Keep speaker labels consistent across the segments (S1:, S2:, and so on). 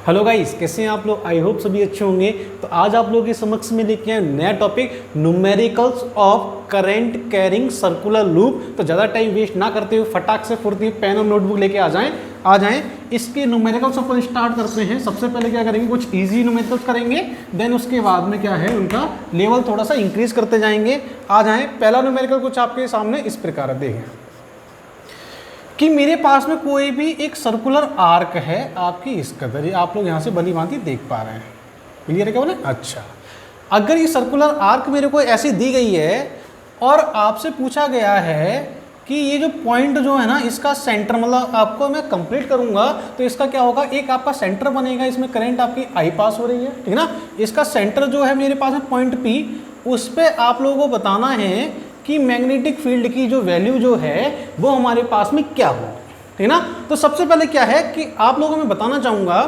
S1: Hello guys, कैसे हैं आप लोग। आई होप सभी अच्छे होंगे। तो आज आप लोगों के समक्ष में लेके आए नया topic numericals of current carrying circular loop. तो ज़्यादा टाइम वेस्ट ना करते हुए फटाक से फुर्ती पेन और नोटबुक लेके आ जाएं। इसके न्यूमेरिकल्स अपन स्टार्ट करते हैं। सबसे पहले क्या करेंगे, कुछ इजी न्यूमेरिकल्स करेंगे, देन उसके बाद में क्या है उनका लेवल थोड़ा सा इंक्रीज करते जाएंगे। आ जाएँ। पहला न्यूमेरिकल कुछ आपके सामने इस प्रकार देखें कि मेरे पास में कोई भी एक सर्कुलर आर्क है आपकी इस कदर, आप लोग यहाँ से भली भांति देख पा रहे हैं। क्लियर है क्या बोले? अच्छा, अगर ये सर्कुलर आर्क मेरे को ऐसी दी गई है और आपसे पूछा गया है कि ये जो पॉइंट जो है ना इसका सेंटर, मतलब आपको मैं कंप्लीट करूंगा तो इसका क्या होगा, एक आपका सेंटर बनेगा, इसमें करंट आपकी आई पास हो रही है, ठीक है ना। इसका सेंटर जो है मेरे पास है पॉइंट पी, उस पर आप लोगों को बताना है कि मैग्नेटिक फील्ड की जो वैल्यू जो है वो हमारे पास में क्या हो, ठीक ना। तो सबसे पहले क्या है कि आप लोगों को मैं बताना चाहूंगा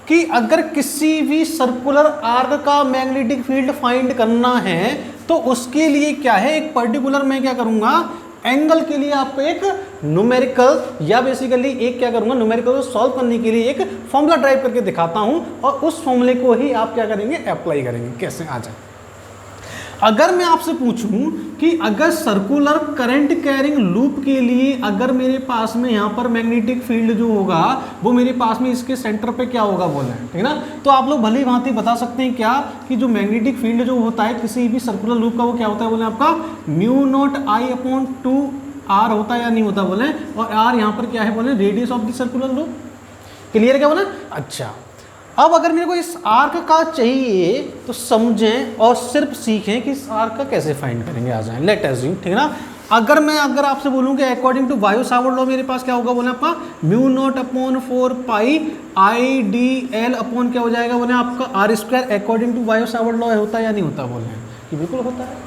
S1: कि अगर किसी भी सर्कुलर आर्क का मैग्नेटिक फील्ड फाइंड करना है तो उसके लिए क्या है, एक पर्टिकुलर मैं क्या करूंगा, एंगल के लिए आपको एक न्यूमेरिकल या बेसिकली एक क्या करूंगा, न्यूमेरिकल को सॉल्व करने के लिए एक फॉर्मूला ड्राइव करके दिखाता हूं और उस फॉर्मूले को ही आप क्या करेंगे, अप्लाई करेंगे। कैसे आ जाए, अगर मैं आपसे पूछूं कि अगर सर्कुलर करंट कैरिंग लूप के लिए अगर मेरे पास में यहाँ पर मैग्नेटिक फील्ड जो होगा वो मेरे पास में इसके सेंटर पे क्या होगा बोले, ठीक है ना। तो आप लोग भली भांति बता सकते हैं क्या कि जो मैग्नेटिक फील्ड जो होता है किसी भी सर्कुलर लूप का वो क्या होता है बोले, आपका mu not I upon 2r होता है या नहीं होता बोले, और r यहाँ पर क्या है बोले, radius of the circular loop. Clear क्या बोले? अच्छा, अब अगर मेरे को इस आर्क का चाहिए तो समझें और सिर्फ सीखें कि इस आर्क का कैसे फाइंड करेंगे। आ जाएं, लेट अज्यूम, ठीक है ना। अगर आपसे बोलूं कि according to Biot Savart law मेरे पास क्या होगा बोले, आपका mu naught upon 4 pi I D L upon क्या हो जाएगा बोले, आपका R square. According to Biot Savart law होता है या नहीं होता बोले, कि बिल्कुल होता है,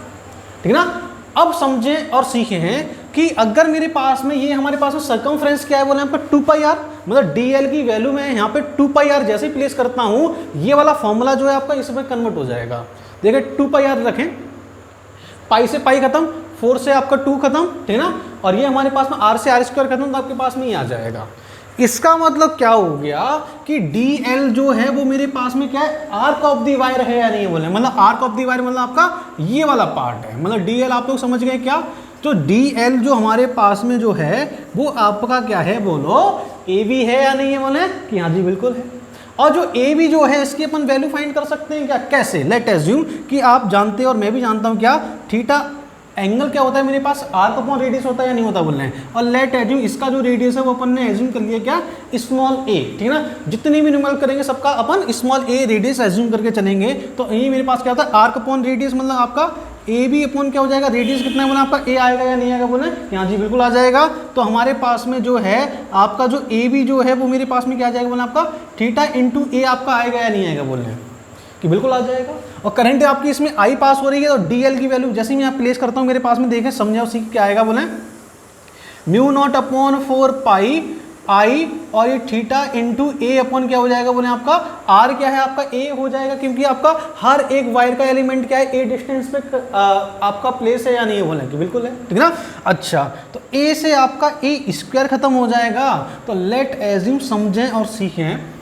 S1: ठीक है ना। अब समझें और सीखे हैं कि अगर मेरे पास में ये हमारे पास में सर्कमफ्रेंस क्या है बोले, आपका 2 पाई आर, मतलब डीएल की वैल्यू मैं यहाँ पे 2 पाई आर जैसे ही प्लेस करता हूँ ये वाला फॉर्मूला जो है आपका इसमें कन्वर्ट हो जाएगा। देखिए 2 पाई आर रखें, पाई से पाई खत्म, 4 से आपका 2 खत्म, ठीक है ना, और ये हमारे पास में आर से आर स्क्वायर खत्म, तो आपके पास में ये आ जाएगा। इसका मतलब क्या हो गया कि DL जो है वो मेरे पास में क्या है, आर्क ऑफ दी वायर है या नहीं बोले, मतलब आर्क ऑफ दी वायर मतलब आपका ये वाला पार्ट है, मतलब DL आप लोग समझ गए क्या। तो DL जो हमारे पास में जो है वो आपका क्या है बोलो, AB है या नहीं है बोले, कि हाँ जी बिल्कुल है। और जो AB जो है इसकी अपन वैल्यू फाइंड कर सकते हैं क्या, कैसे, लेट अज्यूम कि आप जानते हैं और मैं भी जानता हूँ क्या, थीटा एंगल क्या होता है मेरे पास, आर्क अपॉन रेडियस होता है या नहीं होता बोल रहे हैं। और लेट एज्यूम इसका जो रेडियस है वो अपन ने एज्यूम कर लिया क्या, स्मॉल a, ठीक है ना। जितनी भी न्यूमेरिकल करेंगे सबका अपन स्मॉल a रेडियस एज्यूम करके चलेंगे। तो ये मेरे पास क्या होता है, आर्क अपॉन रेडियस मतलब आपका ए बी अपॉन क्या हो जाएगा, रेडियस कितना है बोला, आपका a आएगा या नहीं आएगा बोले, यहाँ जी बिल्कुल आ जाएगा। तो हमारे पास में जो है आपका जो ए बी जो है वो मेरे पास में क्या आ जाएगा बोला, आपका थीटा इंटू a आपका आएगा या नहीं आएगा बोले, कि बिल्कुल आ जाएगा। और करंट आपकी इसमें आई पास हो रही है तो DL की वैल्यू जैसे ही मैं यहाँ प्लेस करता हूँ मेरे पास में देखें समझे और सीख क्या आएगा बोले, म्यू नॉट अपॉन 4 पाई आई और ये थीटा इंटू a अपॉन क्या हो जाएगा बोले, आपका r क्या है आपका a हो जाएगा, क्योंकि आपका हर एक वायर का एलिमेंट क्या है a डिस्टेंस पे आपका प्लेस है या नहीं है बोले, कि बिल्कुल है, ठीक है ना। अच्छा, तो a से आपका a स्क्वायर खत्म हो जाएगा। तो लेट एज्यूम समझें और सीखें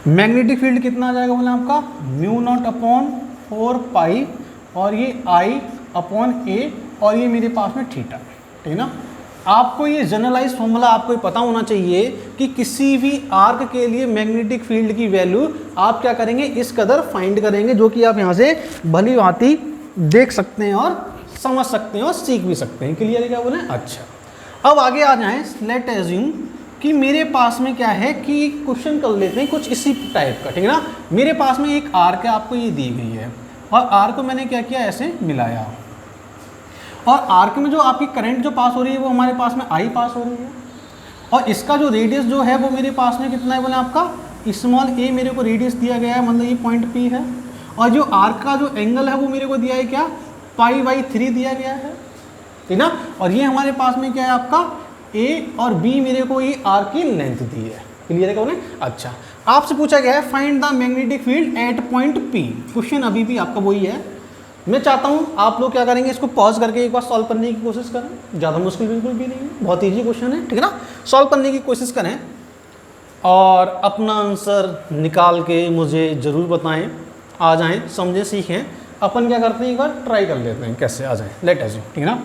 S1: मैग्नेटिक फील्ड कितना आ जाएगा बोले, आपका म्यू नॉट अपॉन 4 पाई और ये आई अपॉन ए और ये मेरे पास में थीटा, ठीक है ना। आपको ये जनरलाइज फॉर्मूला आपको पता होना चाहिए कि किसी भी आर्क के लिए मैग्नेटिक फील्ड की वैल्यू आप क्या करेंगे, इस कदर फाइंड करेंगे, जो कि आप यहाँ से भली भांति देख सकते हैं और समझ सकते हैं और सीख भी सकते हैं। क्लियर है क्या बोले? अच्छा, अब आगे आ जाएं। लेट एज्यूम कि मेरे पास में क्या है कि क्वेश्चन कर लेते हैं कुछ इसी टाइप का, ठीक है ना। मेरे पास में एक आर्क है, आपको ये दी गई है और आर्क को मैंने क्या किया, ऐसे मिलाया, और आर्क में जो आपकी करंट जो पास हो रही है वो हमारे पास में आई पास हो रही है, और इसका जो रेडियस जो है वो मेरे पास में कितना है बोले, आपका स्मॉल a मेरे को रेडियस दिया गया है, मतलब ये पॉइंट P है, और जो आर्क का जो एंगल है वो मेरे को दिया है क्या, π/3 दिया गया है, ठीक ना। और ये हमारे पास में क्या है, आपका A और B मेरे को ये आर्क की लेंथ दी है। क्लियर है कौन? अच्छा, आपसे पूछा गया है find the magnetic field at point P। Question अभी भी आपका वही है। मैं चाहता हूँ आप लोग क्या करेंगे, इसको पॉज करके एक बार सॉल्व करने की कोशिश करें। ज़्यादा मुश्किल बिल्कुल भी नहीं है, बहुत ईजी क्वेश्चन है, ठीक है ना। सॉल्व करने की कोशिश करें। और अपना आंसर निकाल के मुझे ज़रूर बताएं। आ जाएं, समझें, सीखें। अपन क्या करते हैं, एक बार ट्राई कर लेते हैं कैसे आ जाएं। लेट अस, ठीक है ना,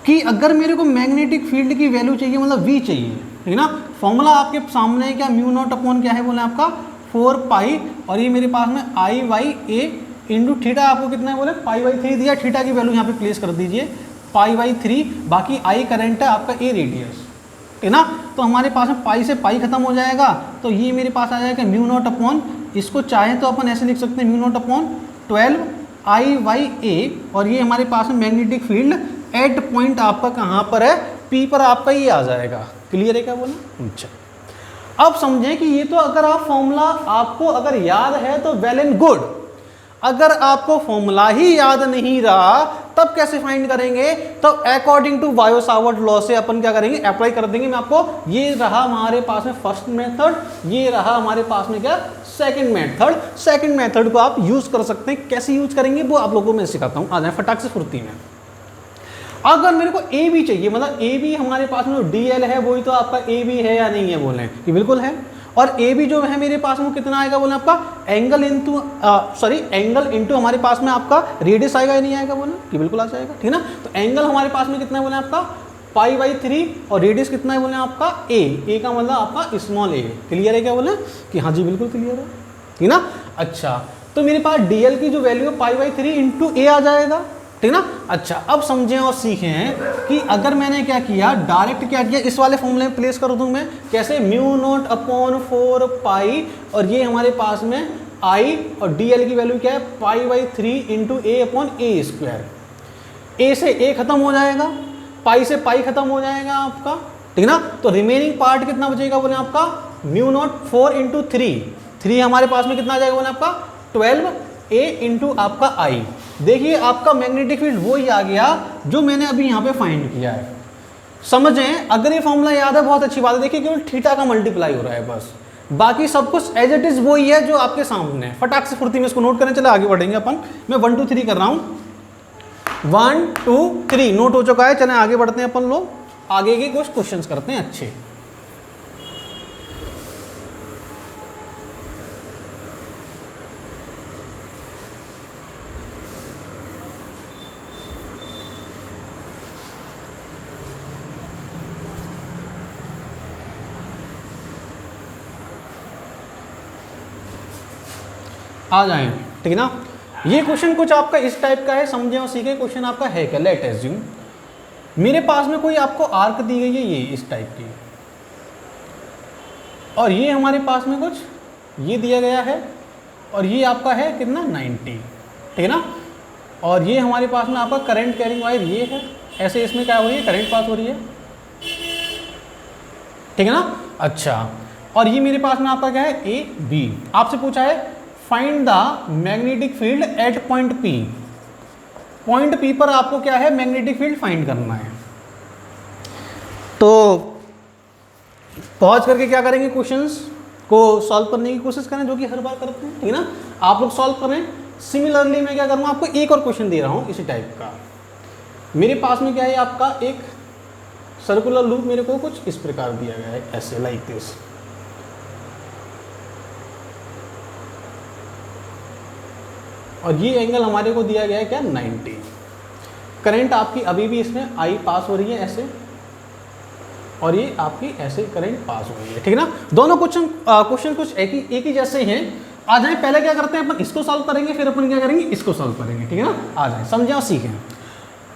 S1: कि अगर मेरे को मैग्नेटिक फील्ड की वैल्यू चाहिए, मतलब V चाहिए, ठीक है ना, फॉर्मूला आपके सामने है क्या, म्यू नॉट अपॉन क्या है बोले आपका 4 पाई, और ये मेरे पास में आई वाई ए इंटू थीटा, आपको कितना है बोले पाई बाई 3 दिया, थीटा की वैल्यू यहाँ पे प्लेस कर दीजिए पाई बाई 3, बाकी आई करंट है आपका ए रेडियस, ठीक है ना। तो हमारे पास में पाई से पाई खत्म हो जाएगा, तो ये मेरे पास आ जाएगा म्यू नॉट अपॉन, इसको चाहे तो अपन ऐसे लिख सकते हैं म्यू नॉट अपॉन 12 आई वाई ए, और ये हमारे पास में मैग्नेटिक फील्ड एट पॉइंट आपका कहाँ पर है, पी पर आपका ये आ जाएगा। क्लियर है क्या बोला? अच्छा, अब समझें कि ये तो अगर आप फॉर्मूला आपको अगर याद है तो वेल एंड गुड, अगर आपको फॉर्मूला ही याद नहीं रहा तब कैसे फाइंड करेंगे? तो अकॉर्डिंग टू बायो-सावर्ट लॉ से अपन क्या करेंगे, अप्लाई कर देंगे। मैं आपको, ये रहा हमारे पास में फर्स्ट मेथड, ये रहा हमारे पास में क्या सेकंड मेथड। सेकंड मेथड को आप यूज कर सकते हैं, कैसे यूज करेंगे वो आप लोगों को मैं सिखाता हूं। आ जाए फटाक से फुर्ती में। अगर मेरे को ए बी चाहिए, मतलब ए बी हमारे पास में जो डी एल है वही तो आपका ए बी है या नहीं है, बोले कि बिल्कुल है। और ए बी जो है मेरे पास में कितना आएगा बोले आपका एंगल इंटू एंगल इंटू हमारे पास में आपका रेडियस आएगा या नहीं आएगा, बोले कि बिल्कुल आ जाएगा, ठीक है ना। तो एंगल हमारे पास में कितना है बोले आपका पाई बाई 3, और रेडियस कितना है बोले आपका ए का मतलब आपका स्मॉल ए। क्लियर है क्या बोले कि हाँ जी बिल्कुल क्लियर है, ठीक है ना। अच्छा, तो मेरे पास डी एल की जो वैल्यू है पाई बाई 3 इंटू ए आ जाएगा, ठीक ना। अच्छा, अब समझें और सीखें कि अगर मैंने क्या किया, डायरेक्ट क्या किया, इस वाले फॉर्मूले में प्लेस कर दूं मैं कैसे, म्यू नॉट अपॉन 4 पाई, और ये हमारे पास में आई और डी एल की वैल्यू क्या है pi by 3 into A upon A square. A से ए खत्म हो जाएगा, पाई से पाई खत्म हो जाएगा आपका, ठीक ना। तो रिमेनिंग पार्ट कितना बचेगा बोले आपका म्यू नॉट 4 इंटू 3 हमारे पास में कितना आ जाएगा बोले आपका 12 ए इंटू आपका आई। देखिए आपका मैग्नेटिक फील्ड वो ही आ गया जो मैंने अभी यहाँ पे फाइंड किया है। समझें, अगर ये फॉर्मूला याद है बहुत अच्छी बात है। देखिए केवल थीटा का मल्टीप्लाई हो रहा है बस, बाकी सब कुछ एज इट इज वही है जो आपके सामने है। फटाक से फुर्ती में इसको नोट करें, चले आगे बढ़ेंगे अपन। मैं 1 2 3 कर रहा हूँ, 1 2 3 नोट हो चुका है। चलें आगे बढ़ते हैं अपन लोग, आगे के कुछ क्वेश्चन करते हैं अच्छे। आ जाएं, ठीक है ना। ये क्वेश्चन कुछ आपका इस टाइप का है, समझे और सीखे। क्वेश्चन आपका है क्या, लेट एज्यूम मेरे पास में कोई आपको आर्क दी गई है ये इस टाइप की, और ये हमारे पास में कुछ ये दिया गया है, और ये आपका है कितना 90, ठीक है ना। और ये हमारे पास में आपका करंट कैरिंग वायर ये है, ऐसे इसमें क्या हो रही है करंट पास हो रही है, ठीक है ना। अच्छा, और ये मेरे पास में आपका क्या है ए बी। आपसे पूछा है find the magnetic field at point P. Point P पर आपको क्या है मैग्नेटिक फील्ड फाइंड करना है। तो पॉज करके क्या करेंगे, क्वेश्चंस को सॉल्व करने की कोशिश करें, जो कि हर बार करते हैं, ठीक है ना। आप लोग सॉल्व करें। सिमिलरली मैं क्या करूँगा, आपको एक और क्वेश्चन दे रहा हूँ इसी टाइप का। मेरे पास में क्या है आपका एक सर्कुलर लूप, मेरे को कुछ इस प्रकार दिया गया है, ऐसे लाइक दिस। और ये एंगल हमारे को दिया गया है क्या 90। करंट आपकी अभी भी इसमें आई पास हो रही है ऐसे, और ये आपकी ऐसे करंट पास हो रही है, ठीक है ना। दोनों क्वेश्चन कुछ एक ही जैसे हैं। आ जाए, पहले क्या करते हैं अपन इसको सॉल्व करेंगे, फिर अपन क्या करेंगे इसको सॉल्व करेंगे, ठीक है ना। आ जाए, समझे और सीखें।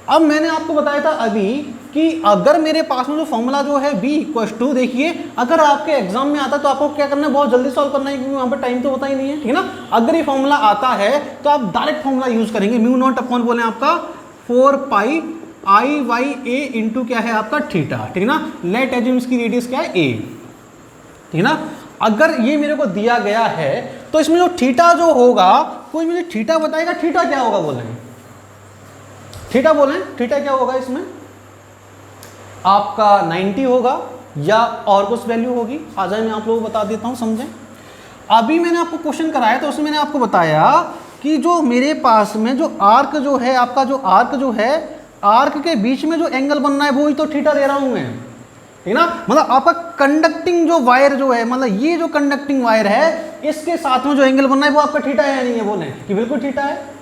S1: अब मैंने आपको बताया था अभी कि अगर मेरे पास में जो फॉर्मूला जो है b = 2, देखिए अगर आपके एग्जाम में आता है तो आपको क्या करना है, बहुत जल्दी सॉल्व करना है, क्योंकि वहाँ पर टाइम तो होता ही नहीं है, ठीक है ना। अगर ये फॉर्मूला आता है तो आप डायरेक्ट फॉर्मूला यूज करेंगे, म्यू नॉट अपॉन बोले आपका 4 पाई आई वाई ए इंटू क्या है आपका थीटा, ठीक है ना। लेट एज्यूम इसकी रेडियस क्या है a, ठीक है ना। अगर ये मेरे को दिया गया है तो इसमें जो थीटा जो होगा, कोई मुझे थीटा बताएगा, थीटा क्या होगा बोलेंगे, थीटा बोलें, थीटा क्या होगा इसमें आपका 90 होगा या और कुछ वैल्यू होगी। आ जाए, मैं आप लोगों को बता देता हूं, समझें। अभी मैंने आपको क्वेश्चन कराया तो उसमें मैंने आपको बताया कि जो मेरे पास में जो आर्क जो है आपका, जो आर्क जो है, आर्क के बीच में जो एंगल बनना है वो ही तो थीटा दे रहा हूं मैं, ठीक है ना। मतलब आपका कंडक्टिंग जो वायर जो है, मतलब ये जो कंडक्टिंग वायर है इसके साथ में जो एंगल बनना है वो आपका थीटा है या नहीं है, बोले कि बिल्कुल थीटा है।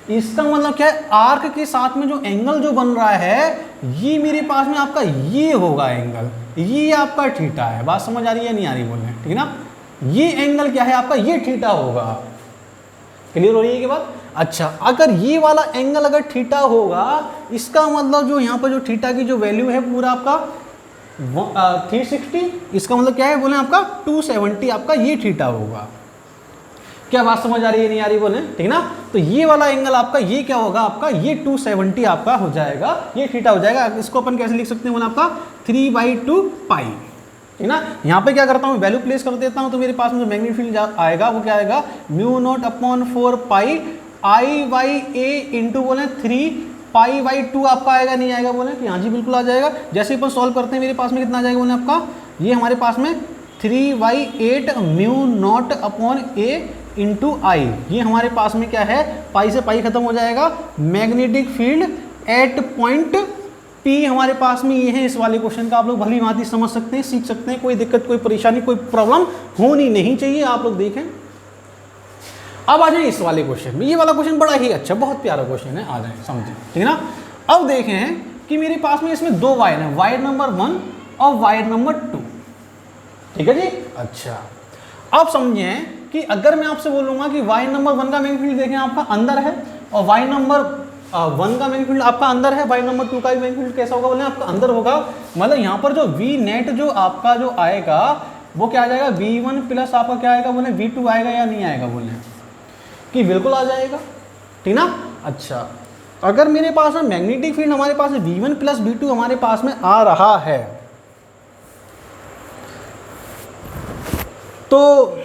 S1: इसका मतलब क्या है, आर्क के साथ में जो एंगल जो बन रहा है ये मेरे पास में आपका ये होगा एंगल, ये आपका थीटा है। बात समझ आ रही है नहीं आ रही, बोल रहे, ठीक है ना। ये एंगल क्या है आपका, ये थीटा होगा। क्लियर हो रही है कि बात। अच्छा, अगर ये वाला एंगल अगर थीटा होगा, इसका मतलब जो यहाँ पर जो थीटा की जो वैल्यू है पूरा आपका 360, इसका मतलब क्या है बोले आपका 270 आपका ये थीटा होगा। क्या बात समझ आ रही है नहीं आ रही, बोले ठीक है ना। तो ये वाला एंगल आपका ये क्या होगा, आपका ये 270 आपका हो जाएगा, ये थीटा हो जाएगा। इसको अपन कैसे लिख सकते हैं बोले आपका 3/2 पाई, ठीक है ना। यहाँ पे क्या करता हूँ, वैल्यू प्लेस कर देता हूँ, तो मेरे पास में जो मैग्नेटिक फील्ड आएगा वो क्या आएगा, μ0/4 पाई I/a इंटू बोले 3π/2 आपका आएगा नहीं आएगा, बोले कि हाँ जी बिल्कुल आ जाएगा। जैसे अपन सॉल्व करते हैं मेरे पास में कितना आ जाएगा बोले आपका, ये हमारे पास में 3/8 μ0/a इंटू आई, ये हमारे पास में क्या है, पाई से पाई खत्म हो जाएगा। Magnetic field at point P हमारे पास में ये है। इस वाले क्वेश्चन का आप लोग भली भांति समझ सकते हैं, सीख सकते हैं, कोई दिक्कत कोई परेशानी कोई प्रॉब्लम होनी नहीं चाहिए। आप लोग देखें, अब आ जाए इस वाले क्वेश्चन में। ये वाला क्वेश्चन बड़ा ही अच्छा, बहुत प्यारा क्वेश्चन है, आ जाए समझे, ठीक है ना। अब देखें कि मेरे पास में इसमें दो वायर है, वायर नंबर 1 और वायर नंबर 2, ठीक है जी। अच्छा, अब समझें कि अगर मैं आपसे बोलूंगा कि वायर नंबर 1 का मैग्नेटिक फील्ड देखें आपका अंदर है, और वायर नंबर 1 का मैग्नेटिक फील्ड आपका अंदर है, वायर नंबर 2 का मैग्नेटिक फील्ड कैसा होगा बोले आपका अंदर होगा। मतलब यहाँ पर जो वी नेट जो आपका जो आएगा वो क्या आ जाएगा, V1 प्लस आपका क्या आएगा बोले V2 आएगा या नहीं आएगा, बोले कि बिल्कुल आ जाएगा, ठीक ना। अच्छा, अगर मेरे पास में मैग्नेटिक फील्ड हमारे पास V1 प्लस V2 हमारे पास में आ रहा है, तो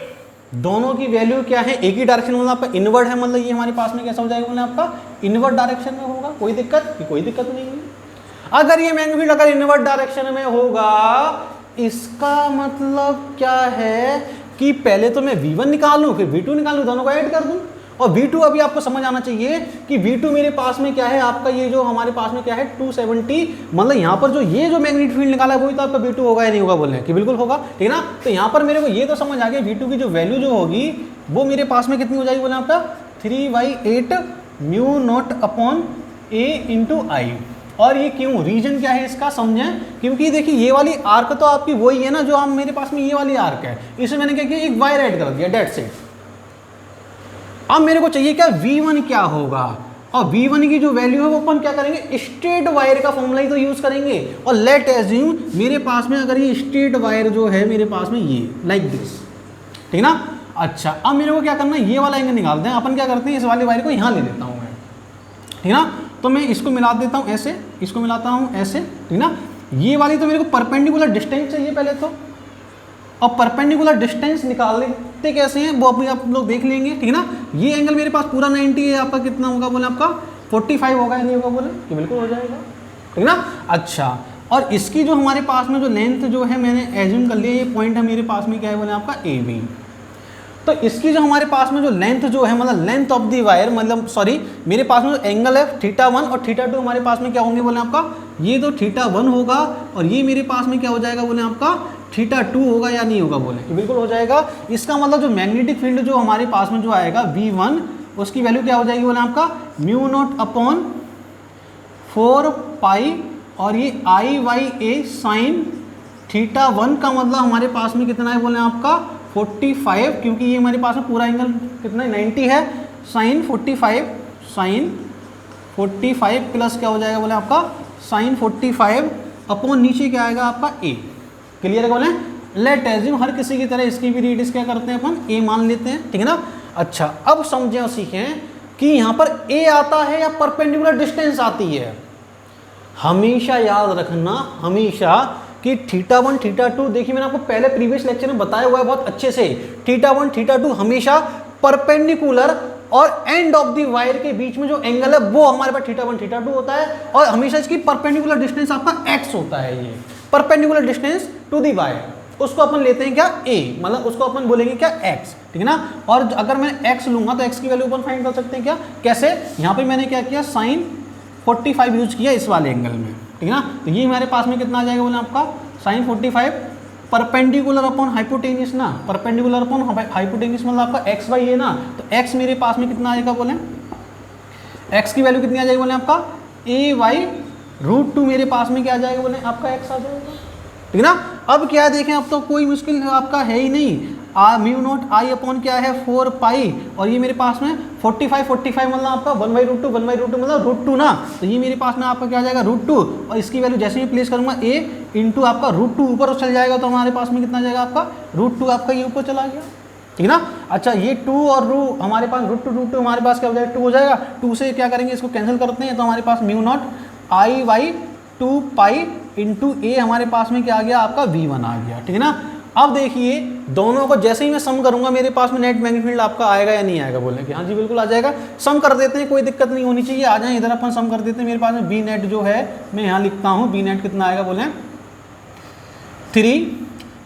S1: दोनों की वैल्यू क्या है, एक ही डायरेक्शन में आपका इनवर्ड है, मतलब ये हमारे पास में कैसा हो जाएगा बोले आपका इनवर्ड डायरेक्शन में होगा। कोई दिक्कत कोई दिक्कत नहीं है। अगर ये मैग्नेटिक फील्ड अगर इनवर्ड डायरेक्शन में होगा, इसका मतलब क्या है कि पहले तो मैं V1 निकालूं फिर V2 निकालूं, दोनों को ऐड कर दूं। और V2 अभी आपको समझ आना चाहिए कि V2 मेरे पास में क्या है आपका, ये जो हमारे पास में क्या है 270, मतलब यहाँ पर जो ये जो मैग्नेटिक फील्ड निकाला है वही तो आपका V2 होगा या नहीं होगा, बोल रहे हैं कि बिल्कुल होगा, ठीक है ना। तो यहाँ पर मेरे को ये तो समझ आ गया V2 की जो वैल्यू जो होगी वो मेरे पास में कितनी हो जाएगी बोले आपका 3/8 μ0/a इंटू आई। और ये क्यों, रीजन क्या है इसका समझें, क्योंकि देखिए ये वाली आर्क तो आपकी वही है ना जो आप मेरे पास में ये वाली आर्क है, इसमें मैंने क्या किया एक वायर ऐड कर दिया, डेट से। अब मेरे को चाहिए क्या, V1 क्या होगा, और V1 की जो वैल्यू है वो अपन क्या करेंगे, स्ट्रेट वायर का फॉर्मूला ही तो यूज करेंगे। और लेट एज्यूम मेरे पास में अगर ये स्ट्रेट वायर जो है मेरे पास में ये लाइक दिस, ठीक है ना। अच्छा, अब मेरे को क्या करना है, ये वाला एंगल निकालते हैं। अपन क्या करते हैं, इस वाले वायर को यहाँ ले लेता हूँ मैं, ठीक है ना। तो मैं इसको मिला देता हूँ ऐसे, इसको मिलाता हूँ ऐसे, ठीक ना। ये वाली तो मेरे को परपेंडिकुलर डिस्टेंस चाहिए पहले तो, और परपेंडिकुलर डिस्टेंस निकालते कैसे हैं वो अभी आप लोग देख लेंगे, ठीक है ना। ये एंगल मेरे पास पूरा 90 है, आपका कितना होगा बोले आपका 45 होगा या नहीं होगा, बोले कि बिल्कुल हो जाएगा, ठीक ना। अच्छा, और इसकी जो हमारे पास में जो लेंथ जो है मैंने एज्यूम कर लिया, ये पॉइंट है मेरे पास में क्या है बोले आपका AB। तो इसकी जो हमारे पास में जो लेंथ जो है, मतलब लेंथ ऑफ दी वायर, मतलब सॉरी मेरे पास में जो एंगल है θ1 और θ2 हमारे पास में क्या होंगे बोले आपका, ये तो θ1 होगा और ये मेरे पास में क्या हो जाएगा बोले आपका θ2 होगा या नहीं होगा, बोले कि बिल्कुल हो जाएगा। इसका मतलब जो मैग्नेटिक फील्ड जो हमारे पास में जो आएगा V1, उसकी वैल्यू क्या हो जाएगी बोले आपका μ0/4 पाई, और ये I/a साइन θ1 का मतलब हमारे पास में कितना है बोले आपका 45, क्योंकि ये हमारे पास में पूरा एंगल कितना है 90 है, साइन 45 प्लस क्या हो जाएगा बोले आपका साइन 45 अपॉन नीचे क्या आएगा आपका A। क्लियर है बोले। लेट एज्यूम हर किसी की तरह इसकी भी रेडियस क्या करते हैं अपन A मान लेते हैं, ठीक है ना। अच्छा, अब समझें और सीखें कि यहाँ पर A आता है या परपेंडिकुलर डिस्टेंस आती है। हमेशा याद रखना, हमेशा कि θ1 θ2, देखिए मैंने आपको पहले प्रीवियस लेक्चर में बताया हुआ है बहुत अच्छे से, θ1 θ2 हमेशा परपेंडिकुलर और एंड ऑफ द वायर के बीच में जो एंगल है वो हमारे पास θ1 θ2 होता है, और हमेशा इसकी परपेंडिकुलर डिस्टेंस आपका x होता है। ये perpendicular distance to the wire, उसको अपन लेते हैं क्या a, मतलब उसको अपन बोलेंगे क्या x, ठीक है ना। और अगर मैं x लूंगा तो x की वैल्यू अपन फाइंड कर सकते हैं क्या, कैसे, यहाँ पे मैंने क्या किया साइन 45 यूज किया इस वाले एंगल में, ठीक है ना। तो ये हमारे पास में कितना आ जाएगा बोले आपका साइन 45 परपेंडिकुलर अपॉन हाइपोटेन्यूस ना, परपेंडिकुलर अपॉन हाइपोटेन्यूस मतलब आपका एक्स वाई है ना, तो एक्स मेरे पास में कितना आएगा बोले, एक्स की वैल्यू कितनी आ जाएगी बोले आपका ए वाई रूट 2 मेरे पास में क्या आ जाएगा बोले आपका एक्स आ जाएगा, ठीक है ना। अब क्या देखें, अब तो कोई मुश्किल आपका है ही नहीं, म्यू नॉट आई अपॉन क्या है 4 पाई, और ये मेरे पास में 45 मतलब आपका 1/√2 मतलब √2 ना, तो ये मेरे पास में आपका क्या आ जाएगा √2, और इसकी वैल्यू जैसे ही प्लेस करूंगा a इंटू आपका √2 ऊपर चल जाएगा, तो हमारे पास में कितना जाएगा आपका √2 आपका ये ऊपर चला गया, ठीक है ना। अच्छा ये 2 और रू हमारे पास √2 हमारे पास क्या हो जाएगा 2 हो जाएगा, 2 से क्या करेंगे इसको कैंसिल करते हैं, तो हमारे पास mu not I Y 2 pi into ए हमारे पास में क्या आ गया आपका v1 आ गया, ठीक है ना। अब देखिए दोनों को जैसे ही मैं सम करूंगा मेरे पास में नेट मैग्नेटिक फील्ड आपका आएगा या नहीं आएगा, बोलने कि हाँ जी बिल्कुल आ जाएगा। सम कर देते हैं, कोई दिक्कत नहीं होनी चाहिए, आ जाए इधर अपन सम कर देते हैं। मेरे पास में बी नेट जो है मैं यहाँ लिखता हूँ, बी नेट कितना आएगा बोले 3,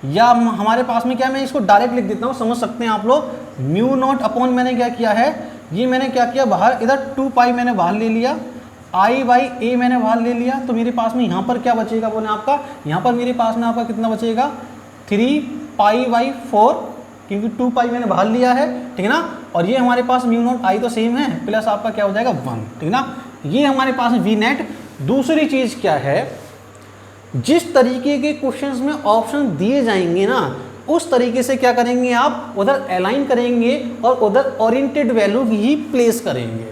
S1: या हमारे पास में क्या, मैं इसको डायरेक्ट लिख देता हूँ, समझ सकते हैं आप लोग। म्यू नॉट अपॉन मैंने क्या किया है, ये मैंने क्या किया बाहर, इधर 2 पाई मैंने बाहर ले लिया, आई बाई ए मैंने बाहर ले लिया, तो मेरे पास में यहाँ पर क्या बचेगा बोले आपका, यहाँ पर मेरे पास में आपका कितना बचेगा 3 पाई बाई 4, क्योंकि 2 पाई मैंने बाहर लिया है, ठीक है ना। और ये हमारे पास म्यू नॉट आई तो सेम है, प्लस आपका क्या हो जाएगा 1, ठीक है ना। ये हमारे पास वी नेट। दूसरी चीज़ क्या है, जिस तरीके के क्वेश्चंस में ऑप्शन दिए जाएंगे ना, उस तरीके से क्या करेंगे आप, उधर अलाइन करेंगे और उधर ओरिएंटेड वैल्यू ही प्लेस करेंगे।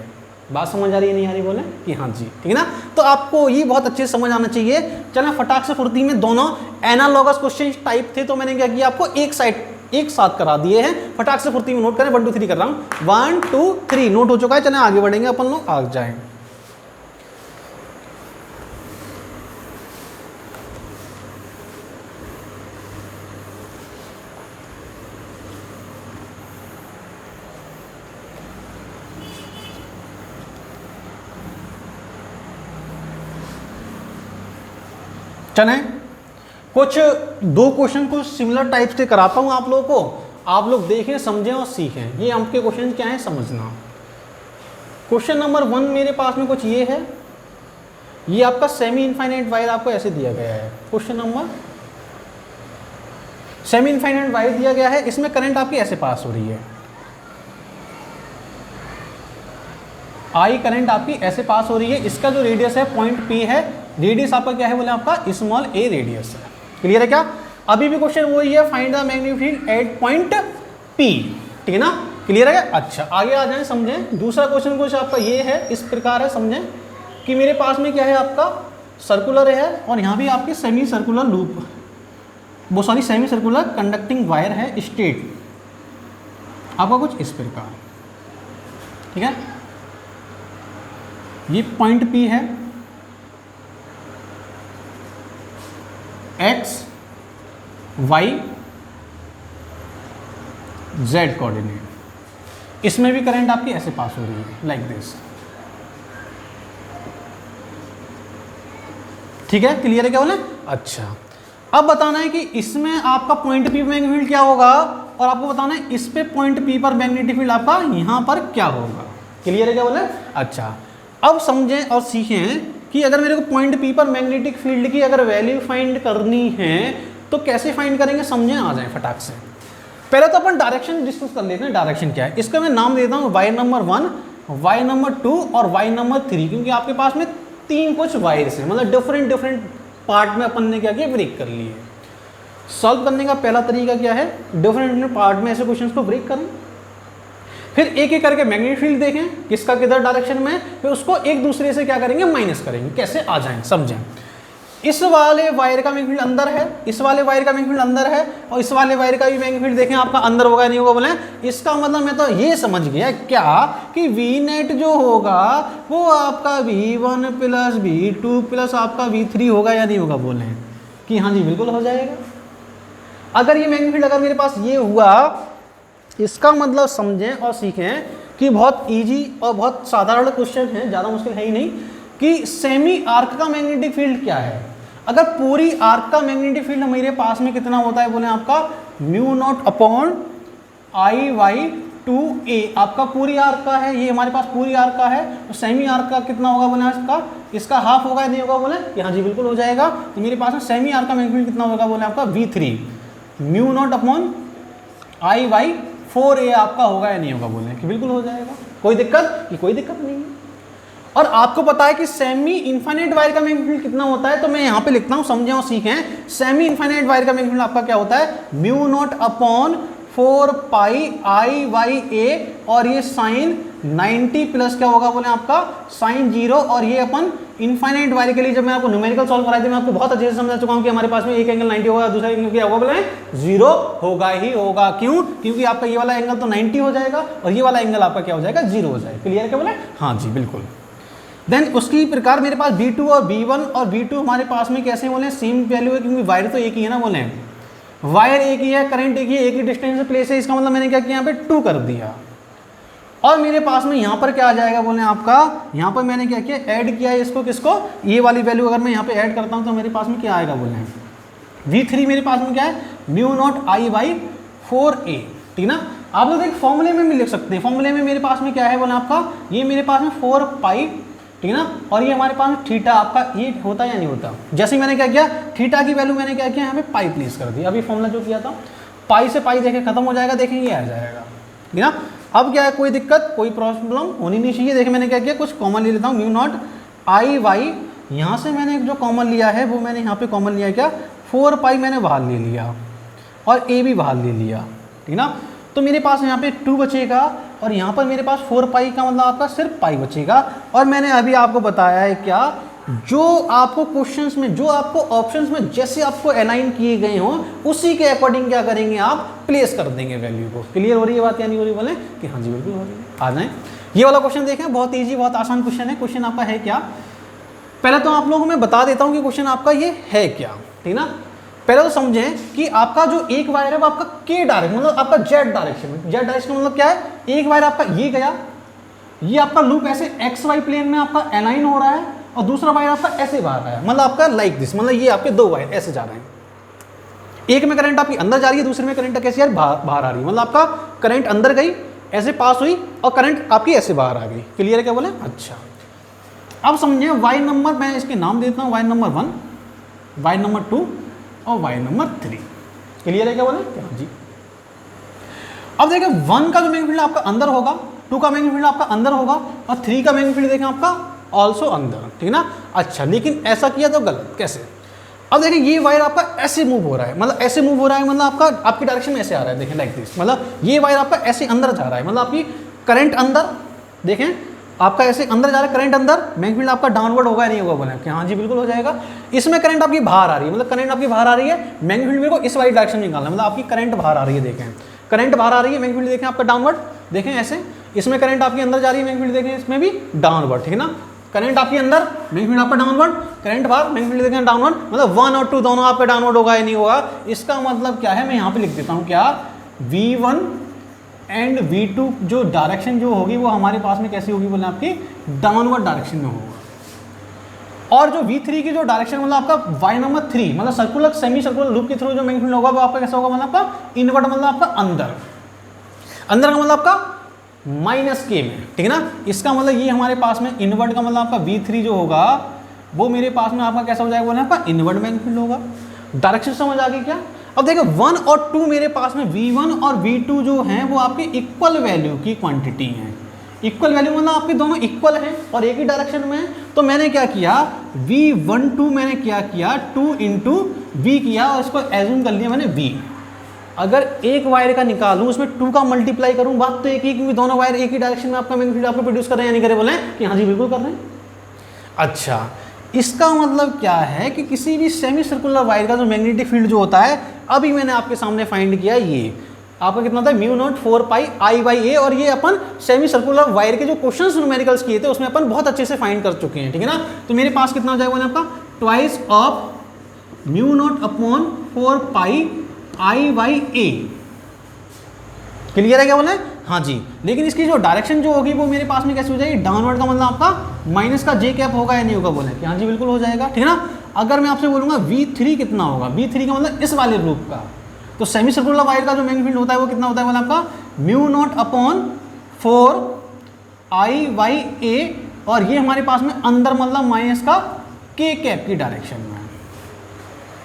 S1: बात समझ आ रही है नहीं आ रही बोले कि हाँ जी, ठीक है ना। तो आपको ये बहुत अच्छे से समझ आना चाहिए। चलें फटाक से फुर्ती में, दोनों एनालॉगस क्वेश्चन टाइप थे, तो मैंने क्या किया आपको एक साथ करा दिए हैं। फटाक से फुर्ती में नोट करें, 1 2 3 कर रहा हूँ, 1 2 3 नोट हो चुका है। चलें आगे बढ़ेंगे अपन लोग, आ जाएं। चलें कुछ 2 क्वेश्चन कुछ सिमिलर टाइप से कराता हूं आप लोगों को, आप लोग देखें समझें और सीखें। ये आपके क्वेश्चन क्या है समझना। क्वेश्चन नंबर 1 मेरे पास में कुछ ये है, ये आपका सेमी इनफाइनाइट वायर आपको ऐसे दिया गया है। Question number semi infinite wire दिया गया है, इसमें करंट आपकी ऐसे पास हो रही है, आई करंट आपकी ऐसे पास हो रही है। इसका जो रेडियस है पॉइंट P है, रेडियस आपका क्या है बोले आपका स्मॉल a रेडियस है। क्लियर है क्या? अभी भी क्वेश्चन वही है, find the magnetic field at point P, ठीक है ना। क्लियर है? अच्छा आगे आ जाएं, समझें। दूसरा क्वेश्चन कुछ आपका ये है, इस प्रकार है, समझें कि मेरे पास में क्या है आपका सर्कुलर है और यहाँ भी आपके सेमी सर्कुलर लूप, वो sorry semi circular conducting wire है स्ट्रेट, आपका कुछ इस प्रकार, ठीक है। ये पॉइंट P है, x y z कोऑर्डिनेट, इसमें भी करंट आपकी ऐसे पास हो रही है लाइक दिस, ठीक है। क्लियर है क्या बोले? अच्छा अब बताना है कि इसमें आपका पॉइंट P पर मैग्नेटिक फील्ड क्या होगा और आपको बताना है इस पे पॉइंट P पर मैग्नेटिक फील्ड आपका यहां पर क्या होगा। क्लियर है क्या बोले? अच्छा अब समझें और सीखें कि अगर मेरे को पॉइंट P पर मैग्नेटिक फील्ड की अगर वैल्यू फाइंड करनी है तो कैसे फाइंड करेंगे, समझें, आ जाएं फटाक से। पहले तो अपन डायरेक्शन डिस्कस कर लेते हैं। डायरेक्शन क्या है, इसका मैं नाम देता हूँ वायर नंबर 1, वायर नंबर 2 और वायर नंबर 3, क्योंकि आपके पास में 3 कुछ वायर्स हैं, मतलब डिफरेंट पार्ट में अपन ने क्या किया, ब्रेक कर लिए। सॉल्व करने का पहला तरीका क्या है, डिफरेंट पार्ट में ऐसे क्वेश्चंस को ब्रेक करें, फिर एक एक करके मैग्नेटिक फील्ड देखें किसका किधर डायरेक्शन में, फिर उसको एक दूसरे से क्या करेंगे, माइनस करेंगे। कैसे, आ जाएं, समझें। इस वाले वायर का मैग्नेटिक फील्ड अंदर है, इस वाले वायर का मैग्नेटिक फील्ड अंदर है, और इस वाले वायर का भी मैग्नेटिक फील्ड देखें आपका अंदर होगा नहीं होगा बोले। इसका मतलब मैं तो ये समझ गया क्या कि वी नेट जो होगा वो आपका V1 प्लस V2 प्लस आपका V3 होगा या नहीं होगा, बोले कि हाँ जी बिल्कुल हो जाएगा। अगर ये मैग्नेटिक फील्ड अगर मेरे पास ये हुआ, इसका मतलब समझें और सीखें कि बहुत इजी और बहुत साधारण क्वेश्चन है, ज़्यादा मुश्किल है ही नहीं, कि सेमी आर्क का मैग्नेटिक फील्ड क्या है। अगर पूरी आर्क का मैग्नेटिक फील्ड मेरे पास में कितना होता है बोले आपका म्यू नॉट अपॉन I/2a, आपका पूरी आर्क का है, ये हमारे पास पूरी आर्क का है, तो सेमी आर्क का कितना होगा बोले आपका इसका हाफ होगा या नहीं होगा बोले कि हाँ जी बिल्कुल हो जाएगा। तो मेरे पास में सेमी आर्क का मैग्नेटिक फील्ड कितना होगा बोले आपका V3 mu naught upon I by 4a आपका होगा या नहीं होगा बोले कि बिल्कुल हो जाएगा। कोई दिक्कत? कि कोई दिक्कत नहीं है। और आपको पता है कि सेमी इनफाइनाइट वायर का मैग्नेटिक फील्ड कितना होता है, तो मैं यहाँ पे लिखता हूँ, समझें और सीखें। सेमी इनफाइनाइट वायर का मैग्नेटिक फील्ड आपका क्या होता है, mu naught upon 4 pi I by a, और ये साइन 90 प्लस क्या होगा बोले आपका साइन 0, और ये अपन इनफाइनाइट वायर के लिए जब मैं आपको न्यूमेरिकल सॉल्व कराई थी मैं आपको बहुत अच्छे से समझा चुका हूँ कि हमारे पास में एक एंगल 90 होगा, दूसरा एंगल क्या होगा बोले 0 होगा ही होगा। क्यों? क्योंकि आपका ये वाला एंगल तो 90 हो जाएगा और ये वाला एंगल आपका क्या हो जाएगा 0 हो जाएगा। क्लियर क्या बोले? हाँ जी बिल्कुल। देन उसकी प्रकार मेरे पास V2 और V1 और V2 हमारे पास में कैसे बोले सेम वैल्यू है, क्योंकि वायर तो एक ही है ना बोले, वायर एक ही है, करंट एक ही है, एक ही डिस्टेंस से प्लेस है, इसका मतलब मैंने क्या किया यहाँ पे 2 कर दिया। और मेरे पास में यहाँ पर क्या आ जाएगा बोले आपका, यहाँ पर मैंने क्या किया ऐड किया है इसको, किसको, ये वाली वैल्यू अगर मैं यहाँ पे ऐड करता हूँ तो मेरे पास में क्या आएगा बोले V3 मेरे पास में क्या है mu naught I by 4a, ठीक ना। आप लोग एक फॉर्मूले में भी लिख सकते हैं, फॉर्मूले में मेरे पास में क्या है बोले आपका, ये मेरे पास में 4 पाई, ठीक है ना, और ये हमारे पास में थीटा आपका ये होता है या नहीं होता। जैसे ही मैंने क्या किया थीटा की वैल्यू मैंने क्या किया यहाँ पे पाई प्लेस कर दी। अभी फॉर्मूला जो किया था पाई से पाई देखें खत्म हो जाएगा, देखें ये आ जाएगा, ठीक है ना। अब क्या है, कोई दिक्कत कोई प्रॉब्लम होनी नहीं चाहिए। देखिए मैंने क्या किया, कुछ कॉमन ले लेता हूँ, म्यू नॉट I बाई, यहाँ से मैंने जो कॉमन लिया है वो मैंने यहाँ पे कॉमन लिया क्या 4 पाई मैंने बाहर ले लिया और a भी बाहर ले लिया, ठीक ना। तो मेरे पास यहाँ पे 2 बचेगा और यहाँ पर मेरे पास 4 पाई का मतलब आपका सिर्फ पाई बचेगा। और मैंने अभी आपको बताया है क्या, जो आपको क्वेश्चंस में, जो आपको ऑप्शंस में जैसे आपको अलाइन किए गए हों उसी के अकॉर्डिंग क्या करेंगे आप प्लेस कर देंगे वैल्यू को। क्लियर हो रही है बात या नहीं हो रही? बोले कि हाँ जी बिल्कुल हो रही है। आ जाएं, ये वाला क्वेश्चन देखें, बहुत ईजी बहुत आसान क्वेश्चन है। क्वेश्चन आपका है क्या, पहले तो आप लोगों को मैं बता देता हूँ कि क्वेश्चन आपका ये है क्या, ठीक ना। पहले तो समझें कि आपका जो एक वायर है वो आपका के डायरेक्शन मतलब आपका जेड डायरेक्शन में, जेड डायरेक्शन मतलब क्या है, एक वायर आपका ये गया, ये आपका लूप ऐसे एक्स वाई प्लेन में आपका अलाइन हो रहा है और दूसरा वायर आपका ऐसे बाहर रहा है, मतलब आपका लाइक दिस, मतलब ये आपके 2 वायर ऐसे जा रहे हैं। एक में करंट आपकी अंदर जा रही है, दूसरे में करंट कैसे यार बाहर आ रही है, मतलब आपका करंट अंदर गई ऐसे पास हुई और करंट आपकी ऐसे बाहर आ गई। क्लियर है क्या बोले? अच्छा अब समझिए वायर नंबर, मैं इसके नाम देता हूँ, वायर नंबर 1, वायर नंबर 2 और वायर नंबर 3। क्लियर है क्या बोले? हाँ जी। अब देखिए 1 का जो मैग्नेटिक फील्ड आपका अंदर होगा, 2 का मैग्नेटिक फील्ड आपका अंदर होगा और 3 का मैग्नेटिक फील्ड देखें आपका ऑल्सो अंदर, ठीक ना। अच्छा लेकिन ऐसा किया तो गलत, कैसे? अब देखिए ये वायर आपका ऐसे मूव हो रहा है, मतलब ऐसे मूव हो रहा है, मतलब आपका आपकी डायरेक्शन में ऐसे आ रहा है, देखें लाइक दिस, मतलब ये वायर आपका ऐसे अंदर जा रहा है, मतलब आपकी करंट अंदर, देखें आपका ऐसे अंदर जा रहा है करंट अंदर, मैग्नेटिक फील्ड आपका डाउनवर्ड होगा या नहीं होगा बोले कि हाँ जी बिल्कुल हो जाएगा। इसमें करंट आपकी बाहर आ रही है, मतलब करंट आपकी बाहर आ रही है, मैग्नेटिक फील्ड मेरे को इस वाली डायरेक्शन में निकालना है, मतलब आपकी करंट बाहर आ रही है, देखें करंट बाहर आ रही है, मैग्नेटिक फील्ड देखें आपका डाउनवर्ड, देखें ऐसे, इसमें करंट आपकी अंदर जा रही है, मैग्नेटिक फील्ड देखें इसमें भी डाउनवर्ड, ठीक है ना। करंट आपके अंदर, मैग्नेटिक फील्ड आपका डाउनवर्ड, करंट बाहर, मैग्नेटिक फील्ड देखें डाउनवर्ड, मतलब 1 और 2 दोनों आपका डाउनवर्ड होगा या नहीं होगा। इसका मतलब क्या है, मैं यहाँ पे लिख देता हूँ क्या, V1 एंड V2 जो डायरेक्शन जो होगी वो हमारे पास में कैसी होगी बोले आपकी डाउनवर्ड डायरेक्शन में होगा। और जो V3 की जो डायरेक्शन मतलब आपका वायर नंबर 3 मतलब सर्कुलर सेमी सर्कुलर लूप के थ्रू जो मैग्नेटिक फील्ड होगा वो आपका कैसा होगा, मतलब आपका इनवर्ट, मतलब आपका अंदर, अंदर का मतलब आपका -k में, ठीक है ना। इसका मतलब ये हमारे पास में इनवर्ट का मतलब आपका V3 जो होगा वो मेरे पास में आपका कैसा हो जाएगा बोले आपका इनवर्ट मैग्नेटिक फील्ड होगा। डायरेक्शन समझ आ गई क्या? अब देखो 1 और 2 मेरे पास में V1 और V2 जो हैं वो आपके इक्वल वैल्यू की क्वांटिटी हैं। इक्वल वैल्यू मतलब आपके दोनों इक्वल हैं और एक ही डायरेक्शन में है। तो मैंने क्या किया, V12 मैंने क्या किया 2 इंटू V किया और इसको एज्यूम कर लिया मैंने V। अगर एक वायर का निकालूं उसमें 2 का मल्टीप्लाई करूं, बात तो एक ही, क्योंकि दोनों वायर एक ही डायरेक्शन में आपका मैग्नेटिक फील्ड आपको प्रोड्यूस कर रहे हैं या नहीं करे बोले कि हाँ जी बिल्कुल कर रहे हैं। अच्छा इसका मतलब क्या है कि किसी भी सेमी सर्कुलर वायर का जो मैग्नेटिक फील्ड जो होता है, अभी मैंने आपके सामने फाइंड किया, ये आपका कितना होता है mu naught 4 pi I by a, और ये अपन सेमी सर्कुलर वायर के जो क्वेश्चंस न्यूमेरिकल्स किए थे उसमें अपन बहुत अच्छे से फाइंड कर चुके हैं, ठीक है ना। तो मेरे पास कितना हो जाएगा आपका twice of mu naught upon 4 pi I by a। Clear है क्या बोले? हाँ जी। लेकिन इसकी जो डायरेक्शन जो होगी वो मेरे पास में कैसे हो जाएगी, डाउनवर्ड का मतलब आपका माइनस का j कैप होगा या नहीं होगा बोले कि हाँ जी बिल्कुल हो जाएगा, ठीक है ना। अगर मैं आपसे बोलूंगा V3 कितना होगा, V3 का मतलब इस वाले लूप का, तो सेमी सर्कुलर वायर का जो मैग्नेटिक फील्ड होता है वो कितना होता है बोले आपका mu naught upon 4 I by a और ये हमारे पास में अंदर मतलब माइनस का के कैप की डायरेक्शन में।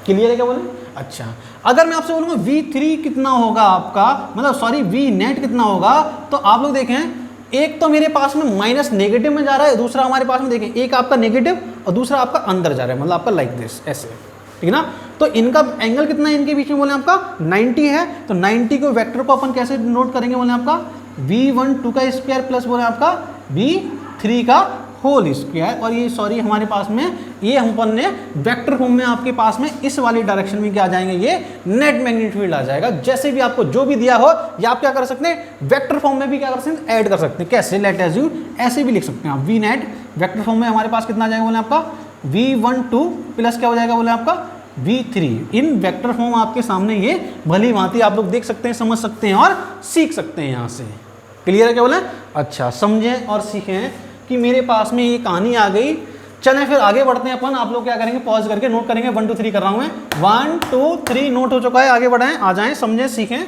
S1: क्लियर है क्या बोले? अच्छा, अगर मैं आपसे बोलूँगा V3 कितना होगा आपका, मतलब सॉरी V नेट कितना होगा, तो आप लोग देखें एक तो मेरे पास में माइनस नेगेटिव में जा रहा है, दूसरा हमारे पास में देखें एक आपका नेगेटिव और दूसरा आपका अंदर जा रहा है, मतलब आपका लाइक दिस ऐसे, ठीक है ना। तो इनका एंगल कितना है इनके बीच में बोले आपका 90 है। तो 90 को वेक्टर को अपन कैसे नोट करेंगे बोले आपका V12 का स्क्वायर प्लस बोले आपका V3 का होल स्क्वायर, और ये सॉरी हमारे पास में ये हम अपन ने वेक्टर फॉर्म में आपके पास में इस वाली डायरेक्शन में क्या आ जाएंगे, ये नेट मैग्नेटिक फील्ड आ जाएगा। जैसे भी आपको जो भी दिया हो या आप क्या कर सकते हैं वेक्टर फॉर्म में भी क्या कर सकते हैं ऐड कर सकते हैं। कैसे? लेट एज्यूम ऐसे भी लिख सकते हैं आप, वी नेट वेक्टर फॉर्म में हमारे पास कितना आ जाएगा बोले आपका V12 प्लस क्या हो जाएगा बोले आपका V3। इन वेक्टर फॉर्म आपके सामने ये भली भांति आप लोग देख सकते हैं, समझ सकते हैं और सीख सकते हैं यहाँ से। क्लियर है क्या बोले? अच्छा, समझें और सीखें कि मेरे पास में ये कहानी आ गई। चलें फिर आगे बढ़ते हैं अपन। आप लोग क्या करेंगे पॉज करके नोट करेंगे, 1 2 3 कर रहा हूं मैं, 1 2 3 नोट हो चुका है। आगे बढ़ाएं, आ जाएं, समझें सीखें।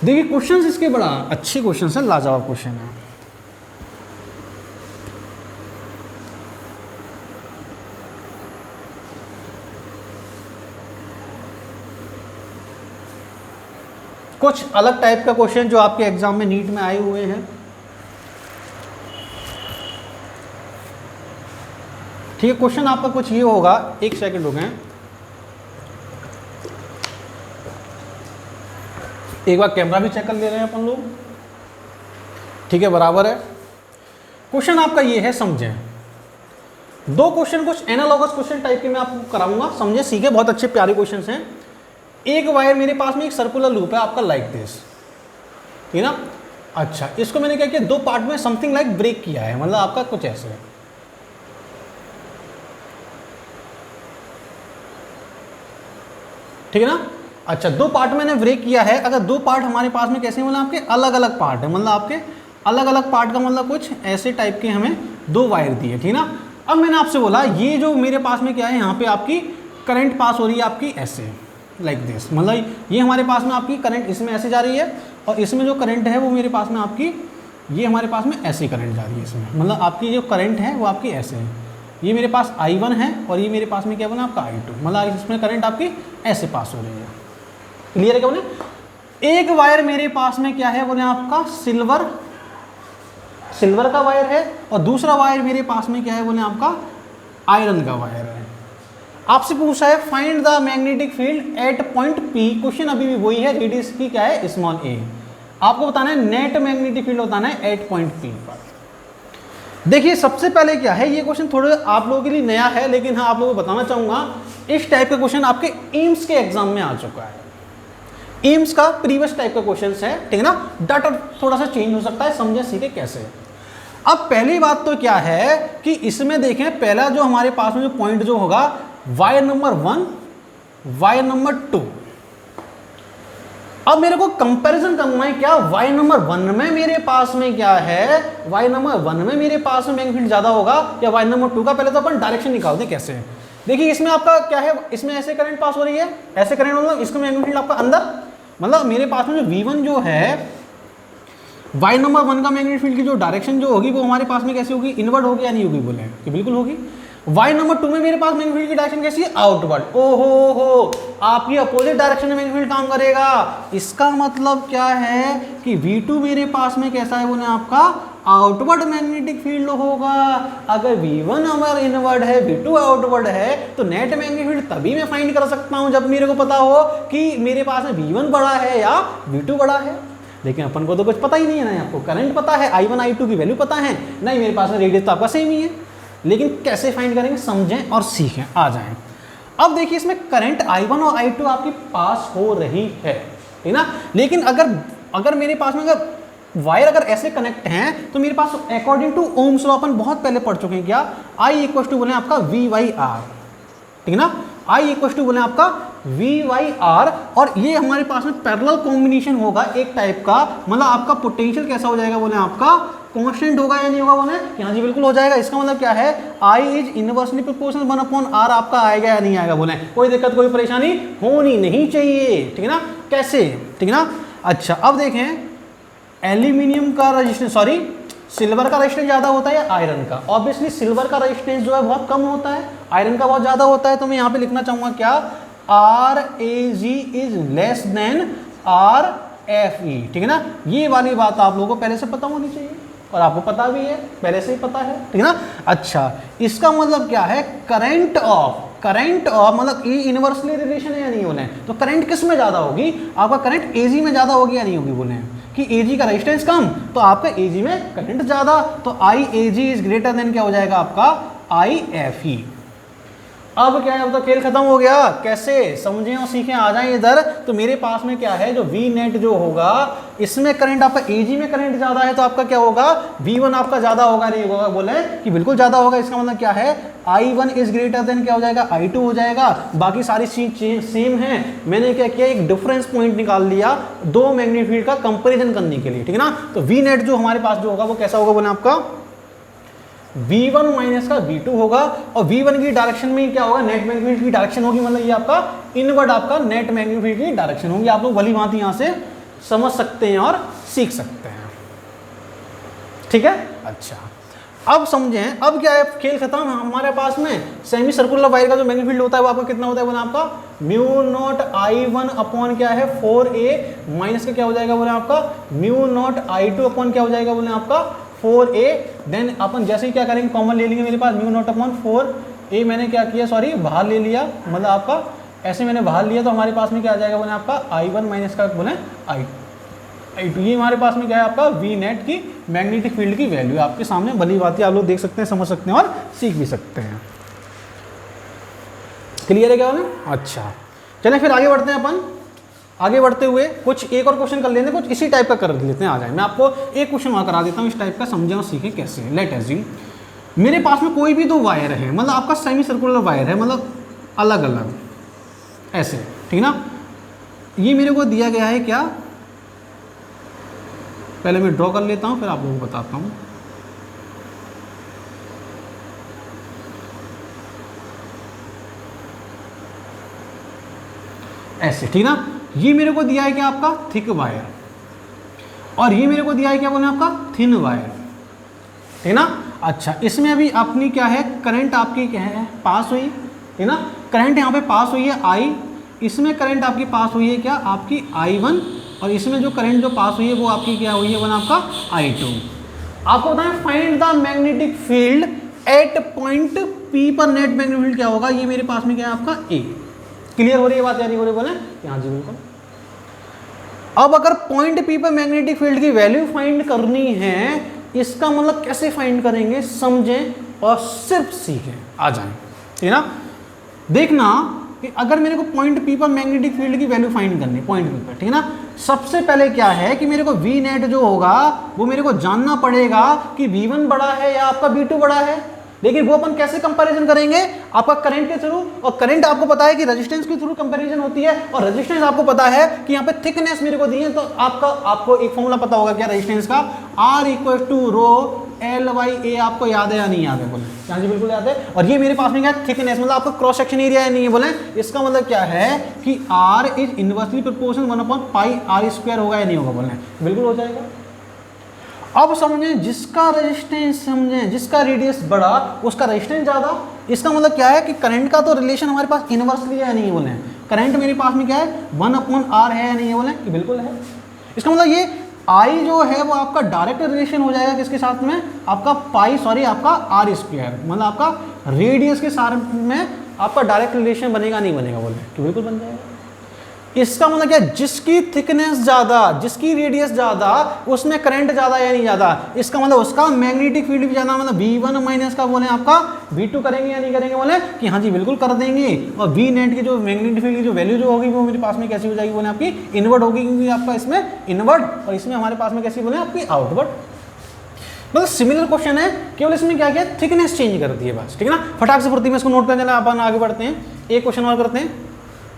S1: देखिए क्वेश्चंस इसके बड़ा अच्छे क्वेश्चंस हैं, लाजवाब क्वेश्चन है। कुछ अलग टाइप का क्वेश्चन जो आपके एग्जाम में नीट में आए हुए हैं। ठीक है, क्वेश्चन आपका कुछ ये होगा, एक सेकंड हो गए, एक बार कैमरा भी चेक कर ले रहे हैं अपन लोग। ठीक है, बराबर है। क्वेश्चन आपका ये है, समझें। दो क्वेश्चन कुछ एनालॉगस क्वेश्चन टाइप के मैं आपको कराऊंगा, समझे सीखे, बहुत अच्छे प्यारे क्वेश्चंस हैं। एक वायर मेरे पास में एक सर्कुलर लूप है आपका लाइक दिस, ठीक है ना। अच्छा, इसको मैंने क्या किया, दो पार्ट में समथिंग लाइक ब्रेक किया है, मतलब आपका कुछ ऐसे है, ठीक है ना। अच्छा, दो पार्ट मैंने ब्रेक किया है। अगर दो पार्ट हमारे पास में कैसे, मतलब आपके अलग अलग पार्ट है, मतलब आपके अलग अलग पार्ट का मतलब कुछ ऐसे टाइप के हमें दो वायर दिए, ठीक है ना। अब मैंने आपसे बोला ये जो मेरे पास में क्या है, यहाँ पे आपकी करंट पास हो रही है आपकी ऐसे लाइक दिस, मतलब ये हमारे पास में आपकी करंट इसमें ऐसे जा रही है, और इसमें जो करंट है वो मेरे पास में आपकी ये हमारे पास में ऐसी करंट जा रही है इसमें, मतलब आपकी जो करंट है वो आपकी ऐसे है। ये मेरे पास I1 है और ये मेरे पास में क्या बना आपका I2, मतलब इसमें करंट आपकी ऐसे पास हो रही है। क्लियर है क्या बोले? एक वायर मेरे पास में क्या है बोले आपका सिल्वर का वायर है, और दूसरा वायर मेरे पास में क्या है बोले आपका आयरन का वायर है। आपसे पूछा है find the magnetic field at point P। Question अभी भी वही है, रेडियस की क्या है स्मॉल a। आपको बताना है नेट मैग्नेटिक फील्ड बताना है एट पॉइंट P पर। देखिए सबसे पहले क्या है, ये क्वेश्चन थोड़ा आप लोगों के लिए नया है, लेकिन हाँ आप लोगों को बताना चाहूंगा इस टाइप का क्वेश्चन आपके एम्स के एग्जाम में आ चुका है। एम्स का प्रीवियस टाइप का क्वेश्चन है, ठीक है ना। डाटा थोड़ा सा चेंज हो सकता है, समझे सीखे कैसे। अब पहली बात तो क्या है कि इसमें देखें, पहला जो हमारे पास में जो पॉइंट जो होगा वायर नंबर 1, वायर नंबर 2। अब मेरे को कंपैरिजन करना है, क्या वायर नंबर 1 में मेरे पास में क्या है, वायर नंबर 1 में मेरे पास में मैग्नेटिक फील्ड ज्यादा होगा या वायर नंबर 2 का। पहले तो अपन डायरेक्शन निकालते हैं कैसे। देखिए इसमें आपका क्या है, इसमें ऐसे करंट पास हो रही है, ऐसे करंट मतलब इसका मैग्नेटिक फील्ड आपका अंदर, मतलब मेरे पास में जो V1 जो है वायर नंबर 1 का मैग्नेटिक फील्ड की जो डायरेक्शन जो होगी वो हमारे पास में कैसी होगी, इनवर्ड होगी या नहीं होगी, बोले कि बिल्कुल होगी। वायर नंबर 2 में मेरे पास मैग्नेटिक फील्ड की डायरेक्शन कैसी है, आउटवर्ड। ओहो, आपकी अपोजिट डायरेक्शन में मैग्नेटिक फील्ड काम करेगा। इसका मतलब क्या है कि V2 मेरे पास में कैसा है बोले आपका आउटवर्ड मैग्नेटिक फील्ड होगा। अगर V1 हमारा इनवर्ड है, V2 आउटवर्ड है, तो नेट मैग्नेटिक फील्ड तभी मैं फाइंड कर सकता हूं जब मेरे को पता हो कि मेरे पास में V1 बड़ा है या V2 बड़ा है। लेकिन अपन को तो कुछ पता ही नहीं है ना, आपको करंट पता है, I1 I2 की वैल्यू पता है नहीं, मेरे पास में रेडियस तो आपका सेम ही है, लेकिन कैसे फाइंड करेंगे समझें और सीखें, आ जाएं। अब देखिए इसमें करंट I1 और I2 आपकी पास हो रही है, ठीक ना। लेकिन अगर मेरे पास में अगर वायर अगर ऐसे कनेक्ट हैं तो मेरे पास अकॉर्डिंग टू ओम्स लॉ अपन बहुत पहले पढ़ चुके हैं, क्या I इक्वल टू बोले आपका V/R, ठीक है ना। I इक्वल टू बोले आपका V/R, और ये हमारे पास में पैरेलल कॉम्बिनेशन होगा एक टाइप का, मतलब आपका पोटेंशियल कैसा हो जाएगा बोले आपका कांस्टेंट होगा या नहीं होगा बोले, हाँ जी बिल्कुल हो जाएगा। इसका मतलब क्या है, I is inversely proportional 1/R आपका आएगा या नहीं आएगा बोले, कोई दिक्कत कोई परेशानी होनी नहीं चाहिए, ठीक है ना। कैसे, ठीक है ना। अच्छा अब देखें एल्यूमिनियम का रेजिस्टेंस, सॉरी सिल्वर का रेजिस्टेंस ज़्यादा होता है या आयरन का? ऑब्वियसली सिल्वर का रेजिस्टेंस जो है बहुत कम होता है, आयरन का बहुत ज़्यादा होता है। तो मैं यहाँ पे लिखना चाहूँगा क्या, Rag is less than Rfe, ठीक है ना। ये वाली बात आप लोगों को पहले से पता होनी चाहिए और आपको पता भी है, पहले से ही पता है, ठीक है ना। अच्छा, इसका मतलब क्या है, करंट ऑफ मतलब ये इनवर्सली रिलेशन है या नहीं बोले, तो करंट किस में ज़्यादा होगी, आपका करंट Ag में ज़्यादा होगी या नहीं होगी, बोले कि Ag का रेजिस्टेंस कम तो आपका Ag में करंट ज़्यादा, तो Iag इज ग्रेटर देन क्या हो जाएगा आपका Ife। अब क्या है, अब तो खेल खत्म हो गया, कैसे समझे और सीखें, आ जाएं इधर। तो मेरे पास में क्या है, जो V नेट जो होगा इसमें करंट आपका Ag में करंट ज्यादा है तो आपका क्या होगा, V1 आपका ज्यादा होगा नहीं होगा, बोले कि बिल्कुल ज्यादा होगा। इसका मतलब क्या है, I1 इज ग्रेटर देन क्या हो जाएगा, I2 हो जाएगा। बाकी सारी चीज सेम है, मैंने क्या किया, एक डिफरेंस पॉइंट निकाल लिया दो मैग्नीट्यूड का कंपेरिजन करने के लिए, ठीक है ना। तो V नेट जो हमारे पास जो होगा वो कैसा होगा, बोले आपका V1 माइनस का V2 होगा, और V1 की डायरेक्शन में क्या होगा, नेट मैग्नीट्यूड की डायरेक्शन होगी, मतलब ये आपका इनवर्ड आपका नेट मैग्नीट्यूड की डायरेक्शन होगी। आप लोग भली भांति यहां से समझ सकते हैं और सीख सकते हैं, ठीक है। अच्छा, अब समझें, अब क्या है, खेल खत्म। हमारे पास में सेमी सर्कुलर वायर का जो मैग्नेटिक फील्ड होता है वो आपका कितना होता है, बोले आपका म्यू नॉट I1 अपॉन क्या है 4a माइनस का क्या हो जाएगा, बोले आपका म्यू नॉट I2 अपॉन क्या हो जाएगा, बोले आपका 4a। देन अपन जैसे ही क्या करेंगे, कॉमन ले लेंगे, मेरे पास म्यू नॉट अपॉन 4a मैंने क्या किया, सॉरी बाहर ले लिया, मतलब आपका ऐसे मैंने बाहर लिया, तो हमारे पास में क्या आ जाएगा, बोले आपका I1 माइनस का बोले I2। ये हमारे पास में क्या है, आपका V नेट की मैग्नेटिक फील्ड की वैल्यू आपके सामने भली बात आप लोग देख सकते हैं, समझ सकते हैं और सीख भी सकते हैं। क्लियर है क्या बोले? अच्छा, चलें फिर आगे बढ़ते हैं। अपन आगे बढ़ते हुए कुछ एक और क्वेश्चन कर लेते हैं, कुछ इसी टाइप का कर लेते हैं। आ जाए, मैं आपको एक क्वेश्चन और करा देता हूँ इस टाइप का, समझें और सीखें कैसे। लेट अज्यूम मेरे पास में कोई भी दो वायर है, मतलब आपका सेमी सर्कुलर वायर है, मतलब अलग अलग ऐसे, ठीक ना। ये मेरे को दिया गया है क्या, पहले मैं ड्रॉ कर लेता हूं फिर आप लोगों को बताता हूं। ऐसे, ठीक ना। ये मेरे को दिया है क्या, आपका थिक वायर, और ये मेरे को दिया है क्या, बोले आपका थिन वायर, ठीक ना। अच्छा, इसमें अभी अपनी क्या है, करंट आपकी क्या है, पास हुई, ठीक ना। करंट यहाँ पे पास हुई है I, इसमें करंट आपकी पास हुई है क्या, आपकी I1, और इसमें जो करंट जो पास हुई है वो आपकी क्या हुई है, बोला आपका I2। आपको बताएं find the magnetic field at point P पर नेट मैग्नेटिक फील्ड क्या होगा। ये मेरे पास में क्या है, आपका A। क्लियर हो रही है बात या नहीं हो रही, बोले यहाँ जी बिल्कुल। अब अगर पॉइंट P पर मैग्नेटिक फील्ड की वैल्यू फाइंड करनी है, इसका मतलब कैसे फाइंड करेंगे, समझें और सिर्फ सीखें, आ जाएं, ठीक है ना। देखना कि अगर मेरे को पॉइंट P पर मैग्नेटिक फील्ड की वैल्यू फाइंड करनी है पॉइंट P पर, ठीक है ना। सबसे पहले क्या है कि मेरे को V नेट जो होगा वो मेरे को जानना पड़ेगा कि V1 बड़ा है या आपका V2 बड़ा है। लेकिन वो अपन कैसे कंपैरिजन करेंगे, आपका करंट के थ्रू, और करंट आपको पता है कि रेजिस्टेंस के थ्रू कंपैरिजन होती है, और रेजिस्टेंस आपको पता है कि यहाँ पे थिकनेस मेरे को दी है, तो आपको एक फॉर्मूला पता होगा क्या रेजिस्टेंस का, R equal to row L/A। आपको याद है या नहीं याद है, बोले यहाँ जी बिल्कुल याद है। और ये मेरे पास में क्या है, थिकनेस, मतलब आपका क्रॉस सेक्शन एरिया है नहीं है, बोले इसका मतलब क्या है कि R is inversely proportional 1/πr² होगा या नहीं होगा, बोले बिल्कुल हो जाएगा। अब समझें, जिसका रेजिस्टेंस, समझें जिसका रेडियस बड़ा उसका रेजिस्टेंस ज्यादा। इसका मतलब क्या है कि करंट का तो रिलेशन हमारे पास इनवर्सली है या नहीं, बोले करंट मेरे पास में क्या है 1/r है या नहीं है, बोले कि बिल्कुल है। इसका मतलब ये I जो है वो आपका डायरेक्ट रिलेशन हो जाएगा किसके साथ में, आपका आपका R², मतलब आपका रेडियस के साथ में आपका डायरेक्ट रिलेशन बनेगा नहीं बनेगा, बोले कि बिल्कुल बन जाएगा। इसका मतलब क्या, जिसकी थिकनेस ज्यादा, जिसकी रेडियस ज्यादा, उसमें करंट ज्यादा या नहीं ज्यादा, इसका मतलब उसका मैग्नेटिक फील्ड भी ज्यादा, मतलब V1 माइनस का बोले आपका V2 करेंगे या नहीं करेंगे, बोले कि हाँ जी बिल्कुल कर देंगे। और V नेट की जो मैग्नेटिक फील्ड की जो वैल्यू जो होगी वो मेरे पास में कैसी हो जाएगी, बोले आपकी इनवर्ड होगी, क्योंकि आपका इसमें इनवर्ड और इसमें हमारे पास में कैसी, बोले आपकी आउटवर्ड। मतलब सिमिलर क्वेश्चन है, केवल इसमें क्या किया, थिकनेस चेंज कर दी है बस, ठीक है ना। फटाक से फुर्ती में इसको नोट करने चला, अपन आगे बढ़ते हैं। एक क्वेश्चन और करते हैं,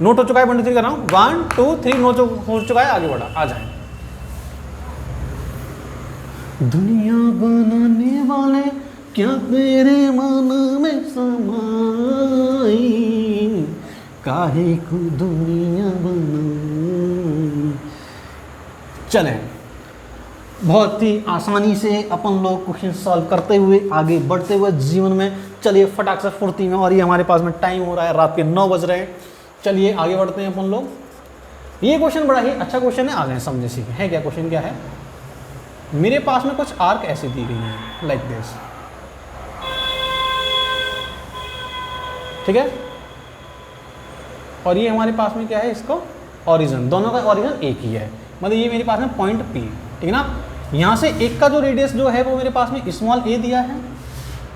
S1: नोट हो चुका है, 1 2 3 कर रहा हूं, 1 2 3 नोट हो चुका है, आगे बढ़ा, आ जाए। दुनिया बनाने वाले क्या तेरे मन में समाई, काहे को दुनिया बनाई। चले, बहुत ही आसानी से अपन लोग क्वेश्चन सॉल्व करते हुए आगे बढ़ते हुए जीवन में। चलिए फटाक से फुर्ती में, और ये हमारे पास में टाइम हो रहा है, रात के 9 बज रहे हैं। चलिए आगे बढ़ते हैं अपन लोग। ये क्वेश्चन बड़ा ही अच्छा क्वेश्चन है, आ जाए समझे सीखे। है क्या क्वेश्चन? क्या है? मेरे पास में कुछ आर्क ऐसे दी गई है लाइक दिस, ठीक है, और ये हमारे पास में क्या है, इसको ओरिजिन, दोनों का ओरिजिन एक ही है, मतलब ये मेरे पास में पॉइंट P, ठीक है ना। यहाँ से एक का जो रेडियस जो है वो मेरे पास में स्मॉल a दिया है,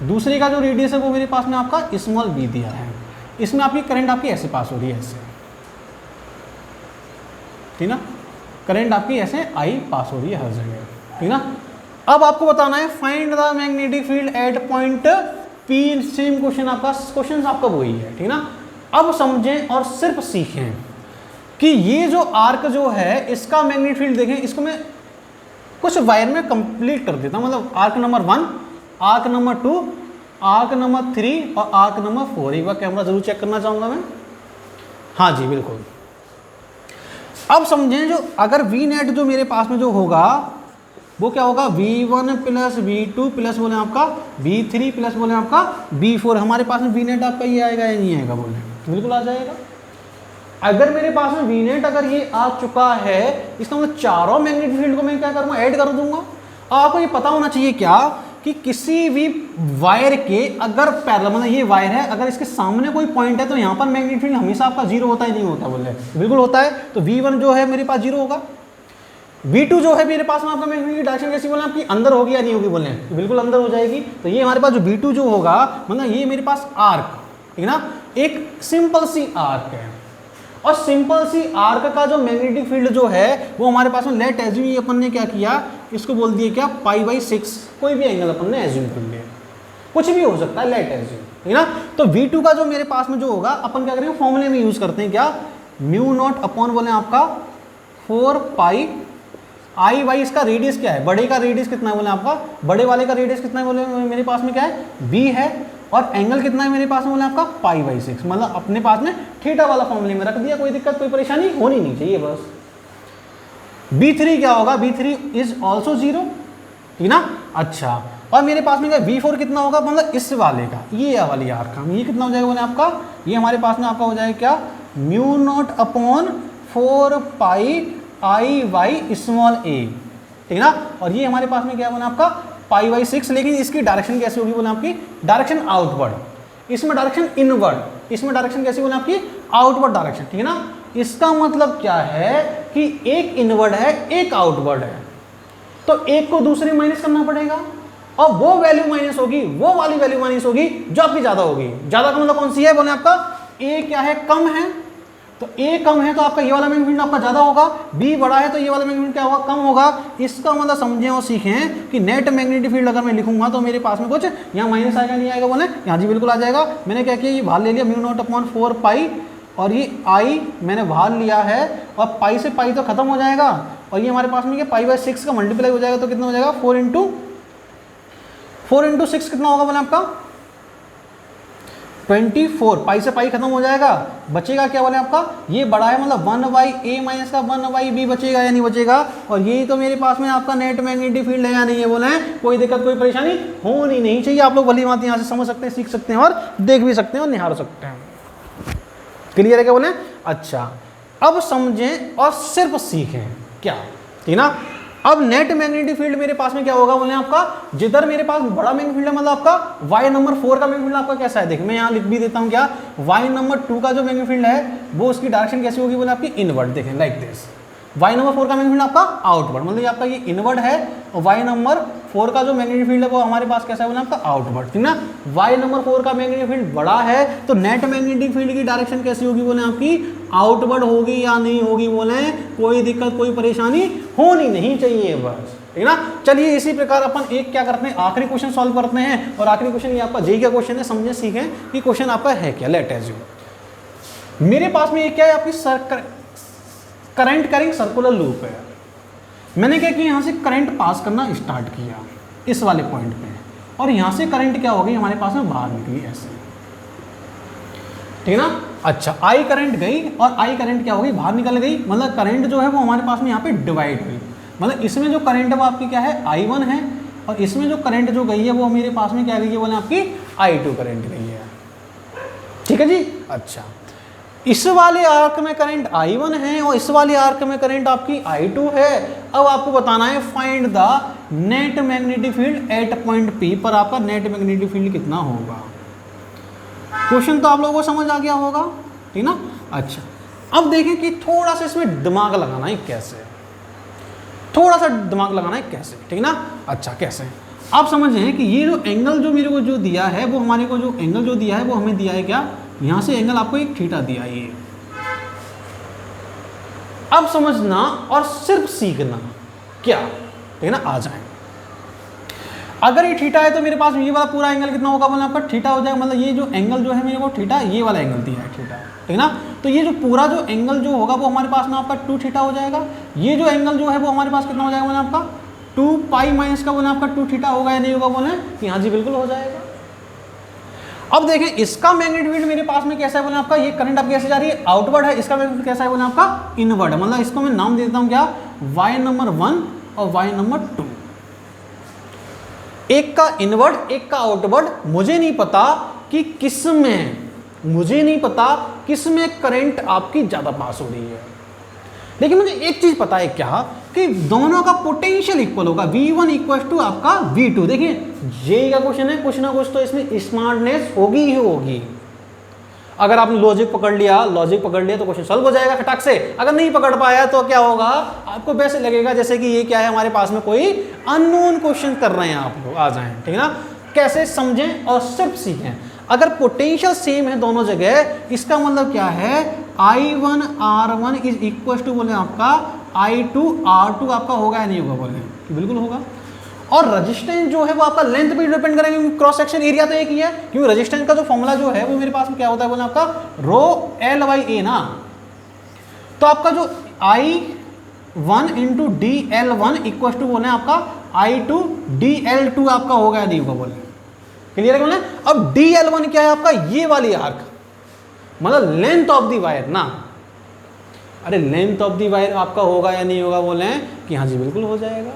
S1: दूसरे का जो रेडियस है वो मेरे पास में आपका स्मॉल b दिया है। इसमें आपकी करंट आपकी ऐसे पास हो रही है, ऐसे, ठीक ना, करंट आपकी ऐसे I पास हो रही है हर जगह, ठीक ना। अब आपको बताना है find the magnetic field at point P। Same question आपका, क्वेश्चन आपका वही है, ठीक ना। अब समझें और सिर्फ सीखें कि ये जो आर्क जो है इसका मैग्नेटिक फील्ड देखें। इसको मैं कुछ वायर में कंप्लीट कर देता हूं, मतलब arc number 1, arc number 2, arc number 3 और आर्क नंबर 4। एक बार कैमरा जरूर चेक करना चाहूंगा मैं। हाँ जी बिल्कुल। अब समझें, जो अगर वी नेट जो मेरे पास में जो होगा वो क्या होगा, V1 प्लस V2 प्लस बोले आपका V3 प्लस बोले आपका V4। हमारे पास में वी नेट आपका ये आएगा या नहीं आएगा? बोले बिल्कुल आ जाएगा। अगर मेरे पास में वी नेट अगर ये आ चुका है, इसका मतलब चारों मैग्नेटिक फील्ड को मैं क्या करूँगा, ऐड कर दूंगा। और आपको ये पता होना चाहिए क्या कि किसी भी वायर के अगर पैरेलल, मतलब ये वायर है, अगर इसके सामने कोई पॉइंट है तो यहाँ पर मैग्नेटिक फील्ड हमेशा आपका 0 होता ही नहीं होता? बोले बिल्कुल होता है। तो V1 जो है मेरे पास 0 होगा, V2 जो है मेरे पास में आपका मैग्नेटिक की डायरेक्शन कैसी बोले आपकी अंदर होगी या नहीं होगी? बोले बिल्कुल अंदर हो जाएगी। तो ये हमारे पास जो V2 जो होगा, मतलब ये मेरे पास आर्क, ठीक है ना, एक सिंपल सी आर्क है, और सिंपल सी आर्क का जो मैग्नेटिक फील्ड जो है वो हमारे पास में लेट एज्यूम, ये अपन ने क्या किया, इसको बोल दिया क्या, π/6। कोई भी एंगल अपन ने एज्यूम कर लिया, कुछ भी हो सकता है, लेट एज्यूम, ठीक है ना। तो V2 का जो मेरे पास में जो होगा, अपन क्या करेंगे, फॉर्मूले में यूज करते हैं क्या, μ0 अपॉन बोले आपका 4π I/, इसका रेडियस क्या है, बड़े का रेडियस कितना है बोले आपका, बड़े वाले का रेडियस कितना है बोले मेरे पास में क्या है, b है, और एंगल कितना है मेरे पास में बोले आपका π/6। मतलब अपने पास में थीटा वाला फॉर्मूले में रख दिया, कोई दिक्कत कोई परेशानी होनी नहीं चाहिए बस। B3 क्या होगा, B3 इज ऑल्सो 0, ठीक ना। अच्छा, और मेरे पास में क्या, V4 कितना होगा, मतलब इस वाले का, ये वाली आर्क का, ये कितना हो जाएगा बोले आपका, ये हमारे पास में आपका हो जाएगा क्या, μ0 अपॉन 4π I/, स्मॉल a, ठीक ना। और ये हमारे पास में क्या बना आपका π/6, लेकिन इसकी डायरेक्शन कैसी होगी बोले आपकी, डायरेक्शन आउटवर्ड, इसमें डायरेक्शन इनवर्ड, इसमें डायरेक्शन कैसी बोले आपकी आउटवर्ड डायरेक्शन, ठीक है ना। इसका मतलब क्या है कि एक इनवर्ड है एक आउटवर्ड है, तो एक को दूसरे माइनस करना पड़ेगा, और वो वैल्यू माइनस होगी, वो वाली वैल्यू माइनस होगी जो आपकी ज्यादा होगी। ज्यादा का मतलब कौन सी है बोले आपका, ए क्या है, कम है, तो ए कम है तो आपका ये वाला मैग्नेटिक फील्ड आपका ज्यादा होगा, बी बड़ा है तो ये वाला मैग्नेटिक फील्ड क्या होगा, कम होगा। इसका मतलब समझें और सीखें कि नेट मैग्नेटिक फील्ड अगर मैं लिखूंगा तो मेरे पास में कुछ यहाँ माइनस आएगा नहीं आएगा बोले, यहाँ जी बिल्कुल आ जाएगा। मैंने क्या किया, ये बाहर ले लिया μ0 अपॉन 4π, और ये I मैंने बाहर लिया है, और पाई से पाई तो खत्म हो जाएगा, और ये हमारे पास में क्या π/6 का मल्टीप्लाई हो जाएगा, तो कितना हो जाएगा 4 × 6 कितना होगा बोले आपका 24। पाई से पाई खत्म हो जाएगा, बचेगा क्या बोले आपका, ये बड़ा है मतलब 1/a माइनस का 1/b बचेगा या नहीं बचेगा। और यही तो मेरे पास में आपका नेट मैग्नेटिक फील्ड है या नहीं है बोले, कोई दिक्कत कोई परेशानी होनी नहीं चाहिए। आप लोग भली बात यहाँ से समझ सकते हैं, सीख सकते हैं, और देख भी सकते हैं और निहार सकते हैं। क्लियर है क्या बोले? अच्छा, अब समझें और सिर्फ सीखें क्या, ठीक ना। अब नेट मैग्नेटिक फील्ड मेरे पास में क्या होगा बोले आपका, जिधर मेरे पास बड़ा मैग्नेटिक फील्ड है, मतलब आपका y नंबर 4 का मैग्नेटिक फील्ड आपका कैसा है, देखिए मैं यहाँ लिख भी देता हूँ क्या, y नंबर 2 का जो मैग्नेटिक फील्ड है वो उसकी डायरेक्शन कैसी होगी बोले आपकी इनवर्ड। देखें लाइक दिस, y नंबर 4 का मैग्नेटिक फील्ड आपका आउटवर्ड, मतलब ये आपका ये इनवर्ड है, और y नंबर 4 का जो मैग्नेटिक फील्ड है वो हमारे पास कैसा है बोले आपका आउटवर्ड, ठीक ना। y नंबर 4 का मैग्नेटिक फील्ड बड़ा है तो नेट मैग्नेटिक फील्ड की डायरेक्शन कैसी होगी बोले आपकी आउटवर्ड होगी या नहीं होगी बोले, कोई दिक्कत कोई परेशानी होनी नहीं चाहिए बस, ठीक ना। चलिए इसी प्रकार अपन एक क्या करते हैं, आखिरी क्वेश्चन सॉल्व करते हैं, और आखिरी क्वेश्चन ये आपका जेईई का क्वेश्चन है, समझे सीखें कि क्वेश्चन आपका है क्या। लेट एज्यूम मेरे पास में ये क्या है, आपकी करंट कैरिंग सर्कुलर लूप है। मैंने क्या किया, यहाँ से करंट पास करना स्टार्ट किया इस वाले पॉइंट पे, और यहाँ से करंट क्या हो गई हमारे पास में बाहर निकली ऐसे, ठीक है ना। अच्छा, I करंट गई और I करंट क्या हो गई बाहर निकल गई, मतलब करंट जो है वो हमारे पास में यहाँ पे डिवाइड हुई। मतलब इसमें जो करंट है वो आपकी क्या है I1 है, और इसमें जो करंट जो गई है वो मेरे पास में क्या गई है बोले आपकी I2 करंट गई है। ठीक है जी। अच्छा, इस वाले आर्क में करंट I1 है और इस वाले आर्क में करंट आपकी I2 है। अब आपको बताना है find the net magnetic field at point P पर आपका नेट मैग्नेटिक फील्ड कितना होगा। क्वेश्चन तो आप लोगों को समझ आ गया होगा, ठीक ना। अच्छा, अब देखें कि थोड़ा सा इसमें दिमाग लगाना है कैसे, थोड़ा सा दिमाग लगाना है कैसे, ठीक ना। अच्छा, कैसे आप समझ रहे हैं कि ये जो एंगल जो मेरे को जो दिया है वो हमारे को जो एंगल जो दिया है वो हमें दिया है क्या, यहां से एंगल आपको एक थीटा दिया है ये। अब समझना और सिर्फ सीखना क्या, ठीक है ना। आ जाए, अगर ये थीटा है तो मेरे पास ये वाला पूरा एंगल कितना होगा बोले आपका थीटा हो जाएगा। मतलब ये जो एंगल जो है मेरे को थीटा, ये वाला एंगल दिया है थीटा, ठीक ना। तो ये जो पूरा जो एंगल जो होगा वो हमारे पास में आपका 2 थीटा हो जाएगा। ये जो एंगल जो है वो हमारे पास कितना हो जाएगा बोले आपका 2 पाई माइनस का बोले आपका 2 थीटा होगा या नहीं होगा बोले, हाँ जी बिल्कुल हो जाएगा। अब देखें इसका मैग्नेटिक फील्ड मेरे पास में कैसा है बोले आपका, ये करंट आपकी कैसे जा रही है आउटवर्ड है, इसका मैग्नेटिक कैसा है बोले आपका इनवर्ड। मतलब इसको मैं नाम देता हूं क्या, y नंबर 1 और y नंबर 2, एक का इनवर्ड एक का आउटवर्ड। मुझे नहीं पता कि किस में, मुझे नहीं पता किस में करंट आपकी ज्यादा पास हो रही है, लेकिन मुझे एक चीज पता है क्या, कि दोनों का पोटेंशियल इक्वल होगा। V1 इक्वल टू आपका V2। देखिए जेई का क्वेश्चन है, कुछ ना कुछ तो इसमें स्मार्टनेस होगी ही होगी। अगर आपने लॉजिक पकड़ लिया, लॉजिक पकड़ लिया तो क्वेश्चन सॉल्व हो जाएगा फटाक से। अगर नहीं पकड़ पाया तो क्या होगा, आपको वैसे लगेगा जैसे कि ये क्या है, हमारे पास में कोई अननोन क्वेश्चन कर रहे हैं आप लोग। आ जाएं, ठीक है ना। कैसे समझें और सिर्फ सीखें। अगर पोटेंशियल सेम है दोनों जगह, इसका मतलब क्या है, I1 R1 is equal to बोले आपका I2 R2 आपका होगा या नहीं होगा बोले, बिल्कुल होगा। और रेजिस्टेंस जो है वो आपका लेंथ पे डिपेंड करेगा, क्योंकि क्रॉस सेक्शन एरिया तो एक ही है। क्योंकि रेजिस्टेंस का जो फॉर्मूला जो है वो मेरे पास में क्या होता है बोले आपका रो एल बाई ए ना। तो आपका जो I1 into D L one equal to बोले आपका I2 DL2 आपका होगा या नहीं होगा बोले, क्लियर है बोले। अब DL1 क्या है आपका, ये वाली आर्क, मतलब लेंथ ऑफ दी वायर ना। अरे लेंथ ऑफ दी वायर आपका होगा या नहीं होगा बोले, कि हाँ जी बिल्कुल हो जाएगा,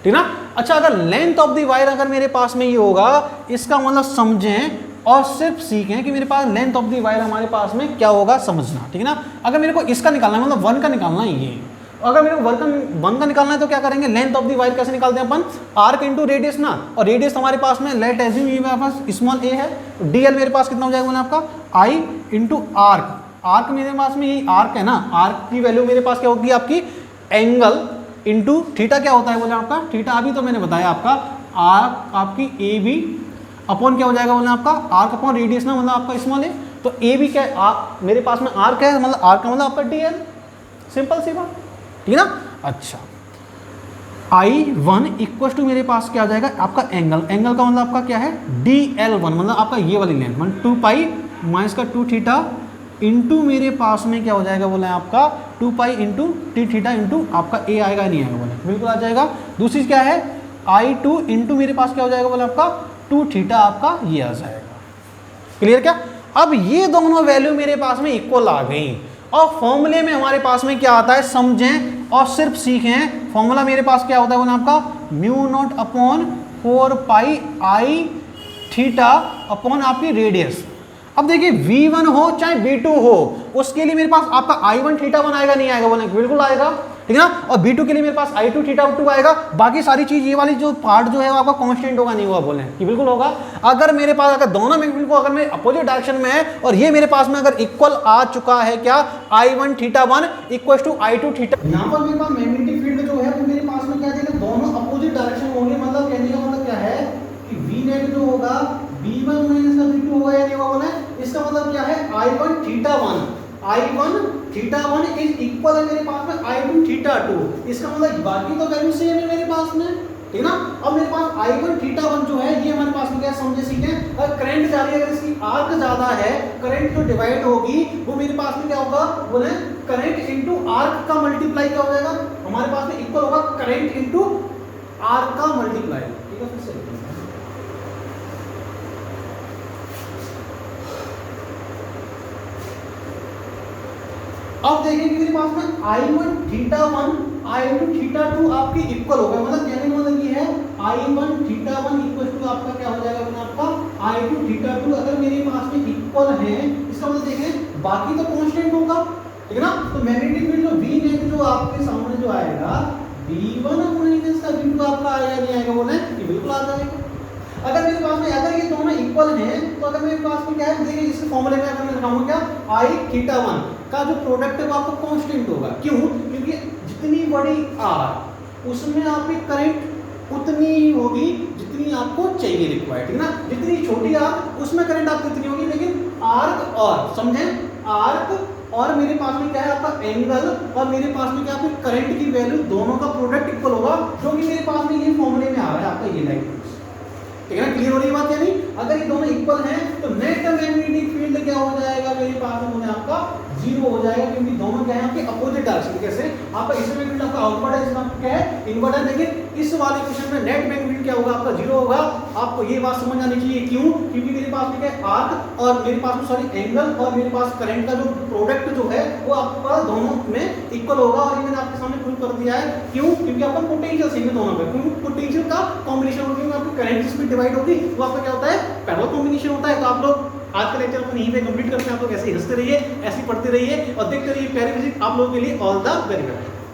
S1: ठीक ना। अच्छा, अगर लेंथ ऑफ दी वायर अगर मेरे पास में ये होगा, इसका मतलब समझें और सिर्फ सीखें कि मेरे पास लेंथ ऑफ दी वायर हमारे पास में क्या होगा समझना, ठीक है ना। अगर मेरे को इसका निकालना है, मतलब 1 का निकालना है ये, अगर मेरे को 1 का निकालना है तो क्या करेंगे, लेंथ ऑफ दी वायर कैसे निकालते हैं अपन, आर्क इंटू रेडियस ना। और रेडियस हमारे पास में लेट एज्यूम ये मेरे पास स्मॉल ए है, तो डीएल मेरे पास कितना हो जाएगा आपका आई इंटू आर्क। आर्क मेरे पास में ये आर्क है ना, आर्क की वैल्यू मेरे पास क्या होगी आपकी एंगल इंटू थीटा क्या होता है बोले आपका थीटा, अभी तो मैंने बताया आपका आर्क आपकी ए बी अपॉन क्या हो जाएगा बोले आपका आर्क अपॉन रेडियस ना, मतलब आपका स्मॉल है। तो ए बी क्या मेरे पास में आर्क है, मतलब आर्क का मतलब आपका डीएल, सिंपल सी बात, ठीक है ना। अच्छा, I1 इक्वल टू मेरे पास क्या आ जाएगा आपका एंगल, एंगल का मतलब आपका क्या है DL1, मतलब आपका ये वाली लेंथ, मतलब 2 पाई माइनस का 2 थीटा इंटू मेरे पास में क्या हो जाएगा बोले आपका 2 pi into T theta into आपका ए आएगा नहीं आएगा बोले, बिल्कुल आ जाएगा। दूसरी क्या है I2 इंटू मेरे पास क्या हो जाएगा बोले आपका 2 थीटा आपका ये आ जाएगा, क्लियर क्या। अब ये दोनों वैल्यू मेरे पास में इक्वल आ गई, और फॉर्मूले में हमारे पास में क्या आता है समझें और सिर्फ सीखें। फॉर्मूला मेरे पास क्या होता है बोले आपका म्यू नॉट अपॉन 4 पाई आई थीटा अपॉन आपकी रेडियस। अब देखिए V1 हो चाहे V2 हो, उसके लिए मेरे पास आपका I1 थीटा 1 आएगा नहीं आएगा बोले, बिल्कुल आएगा, ठीक है ना। और V2 के लिए मेरे पास I2 थीटा 2 आएगा। बाकी सारी चीज ये वाली जो पार्ट जो है वो आपका कांस्टेंट होगा नहीं होगा बोले, कि बिल्कुल होगा। अगर मेरे पास अगर दोनों मैग्नीट्यूड को अगर मैं अपोजिट डायरेक्शन में है और ये मेरे पास में अगर इक्वल आ चुका है क्या I1 theta 1 equal to I2 theta, यहाँ पर मेरे पास मैग्नेटिक फील्ड जो है वो मेरे पास में क्या देगा दोनों अपोजिट डायरेक्शन होंगे। मतलब कहने का मतलब क्या है कि V नेट जो होगा V1 माइनस का V2 होगा या नहीं होगा बोले, इसका मतलब क्या है I1 थीटा 1 इज इक्वल है मेरे पास में I2 थीटा 2। इसका मतलब बाकी तो वैल्यू सेम है मेरे पास में, ठीक ना। अब मेरे पास I1 थीटा 1 जो है ये हमारे पास में क्या समझे सीखे, अगर करंट जा रही है, अगर इसकी आर्क ज्यादा है, करंट जो डिवाइड होगी वो मेरे पास में क्या होगा बोले करंट इनटू आर्क का मल्टीप्लाई क्या हो जाएगा हमारे पास में इक्वल होगा करंट इनटू आर्क का मल्टीप्लाई, ठीक है। फिर से अब देखें कि मेरे पास में I1 थीटा 1 I2 θ2 आपके इक्वल होगा, मतलब कहने का मतलब ये है I1 θ1 इक्वल टू आपका क्या हो जाएगा अपना आपका I2 θ2 अगर मेरे पास में इक्वल है, इसका मतलब देखें बाकी तो कांस्टेंट होगा, ठीक है ना। तो मैग्नेटिक फील्ड जो V नेट जो आपके सामने जो आएगा V1 माइनस का V2 आपका आएगा नहीं आएगा, बोले ये बिल्कुल आ जाएगा। अगर मेरे पास में अगर ये दोनों इक्वल हैं तो अगर मेरे पास में क्या है, देखिए इस फॉर्मूले में अगर मैं दिखाऊंगा क्या I θ1 का जो प्रोडक्ट है वो आपको कांस्टेंट होगा, क्यों, क्योंकि जितनी बड़ी R उसमें आपकी करंट उतनी होगी जितनी आपको चाहिए रिक्वायर्ड, ठीक है ना। जितनी छोटी R उसमें करंट आपको इतनी होगी, लेकिन आर्क और समझे आर्क और मेरे पास में क्या है आपका एंगल और मेरे पास में क्या आपकी करंट की वैल्यू दोनों का प्रोडक्ट इक्वल होगा, जो कि मेरे पास में ये फॉर्मूले में आ रहा है आपका ये लाइन, ठीक है ना। क्लियर हो रही बात या नहीं। अगर ये दोनों इक्वल हैं तो नेट मैग्नेटिक फील्ड क्या हो जाएगा मेरे पास में आपका जीरो हो जाएगा, क्योंकि दोनों क्या है आपके अपोजिट डायरेक्शन। कैसे आपका इसमें मैग्नेट आपका आउटवर्ड है, इसमें आपका क्या है इनवर्ड है, लेकिन इस वाले क्वेश्चन में नेट मैग्नेटिक क्या होगा आपका जीरो होगा। आपको ये बात समझ आनी चाहिए, क्यों, क्योंकि मेरे पास में क्या है आर्क और मेरे पास में सॉरी एंगल और मेरे पास करंट का जो प्रोडक्ट जो है वो आपका दोनों में इक्वल होगा। और ये मैंने आपके सामने प्रूव कर दिया है, क्यों, क्योंकि आपका पोटेंशियल सेम है दोनों पे, क्योंकि पोटेंशियल का कॉम्बिनेशन होगी, आपकी करंट स्पीड डिवाइड होगी, वो आपका क्या होता है पैरेलल कॉम्बिनेशन होता है। तो आप लोग आज का लेक्चर अपन यहीं पे कंप्लीट करते हैं। आप लोग ऐसे ही हंसते रहिए, ऐसे ही पढ़ते रहिए और देखते रहिए प्यारी म्यूजिक। आप लोगों के लिए ऑल द वेरी बेस्ट।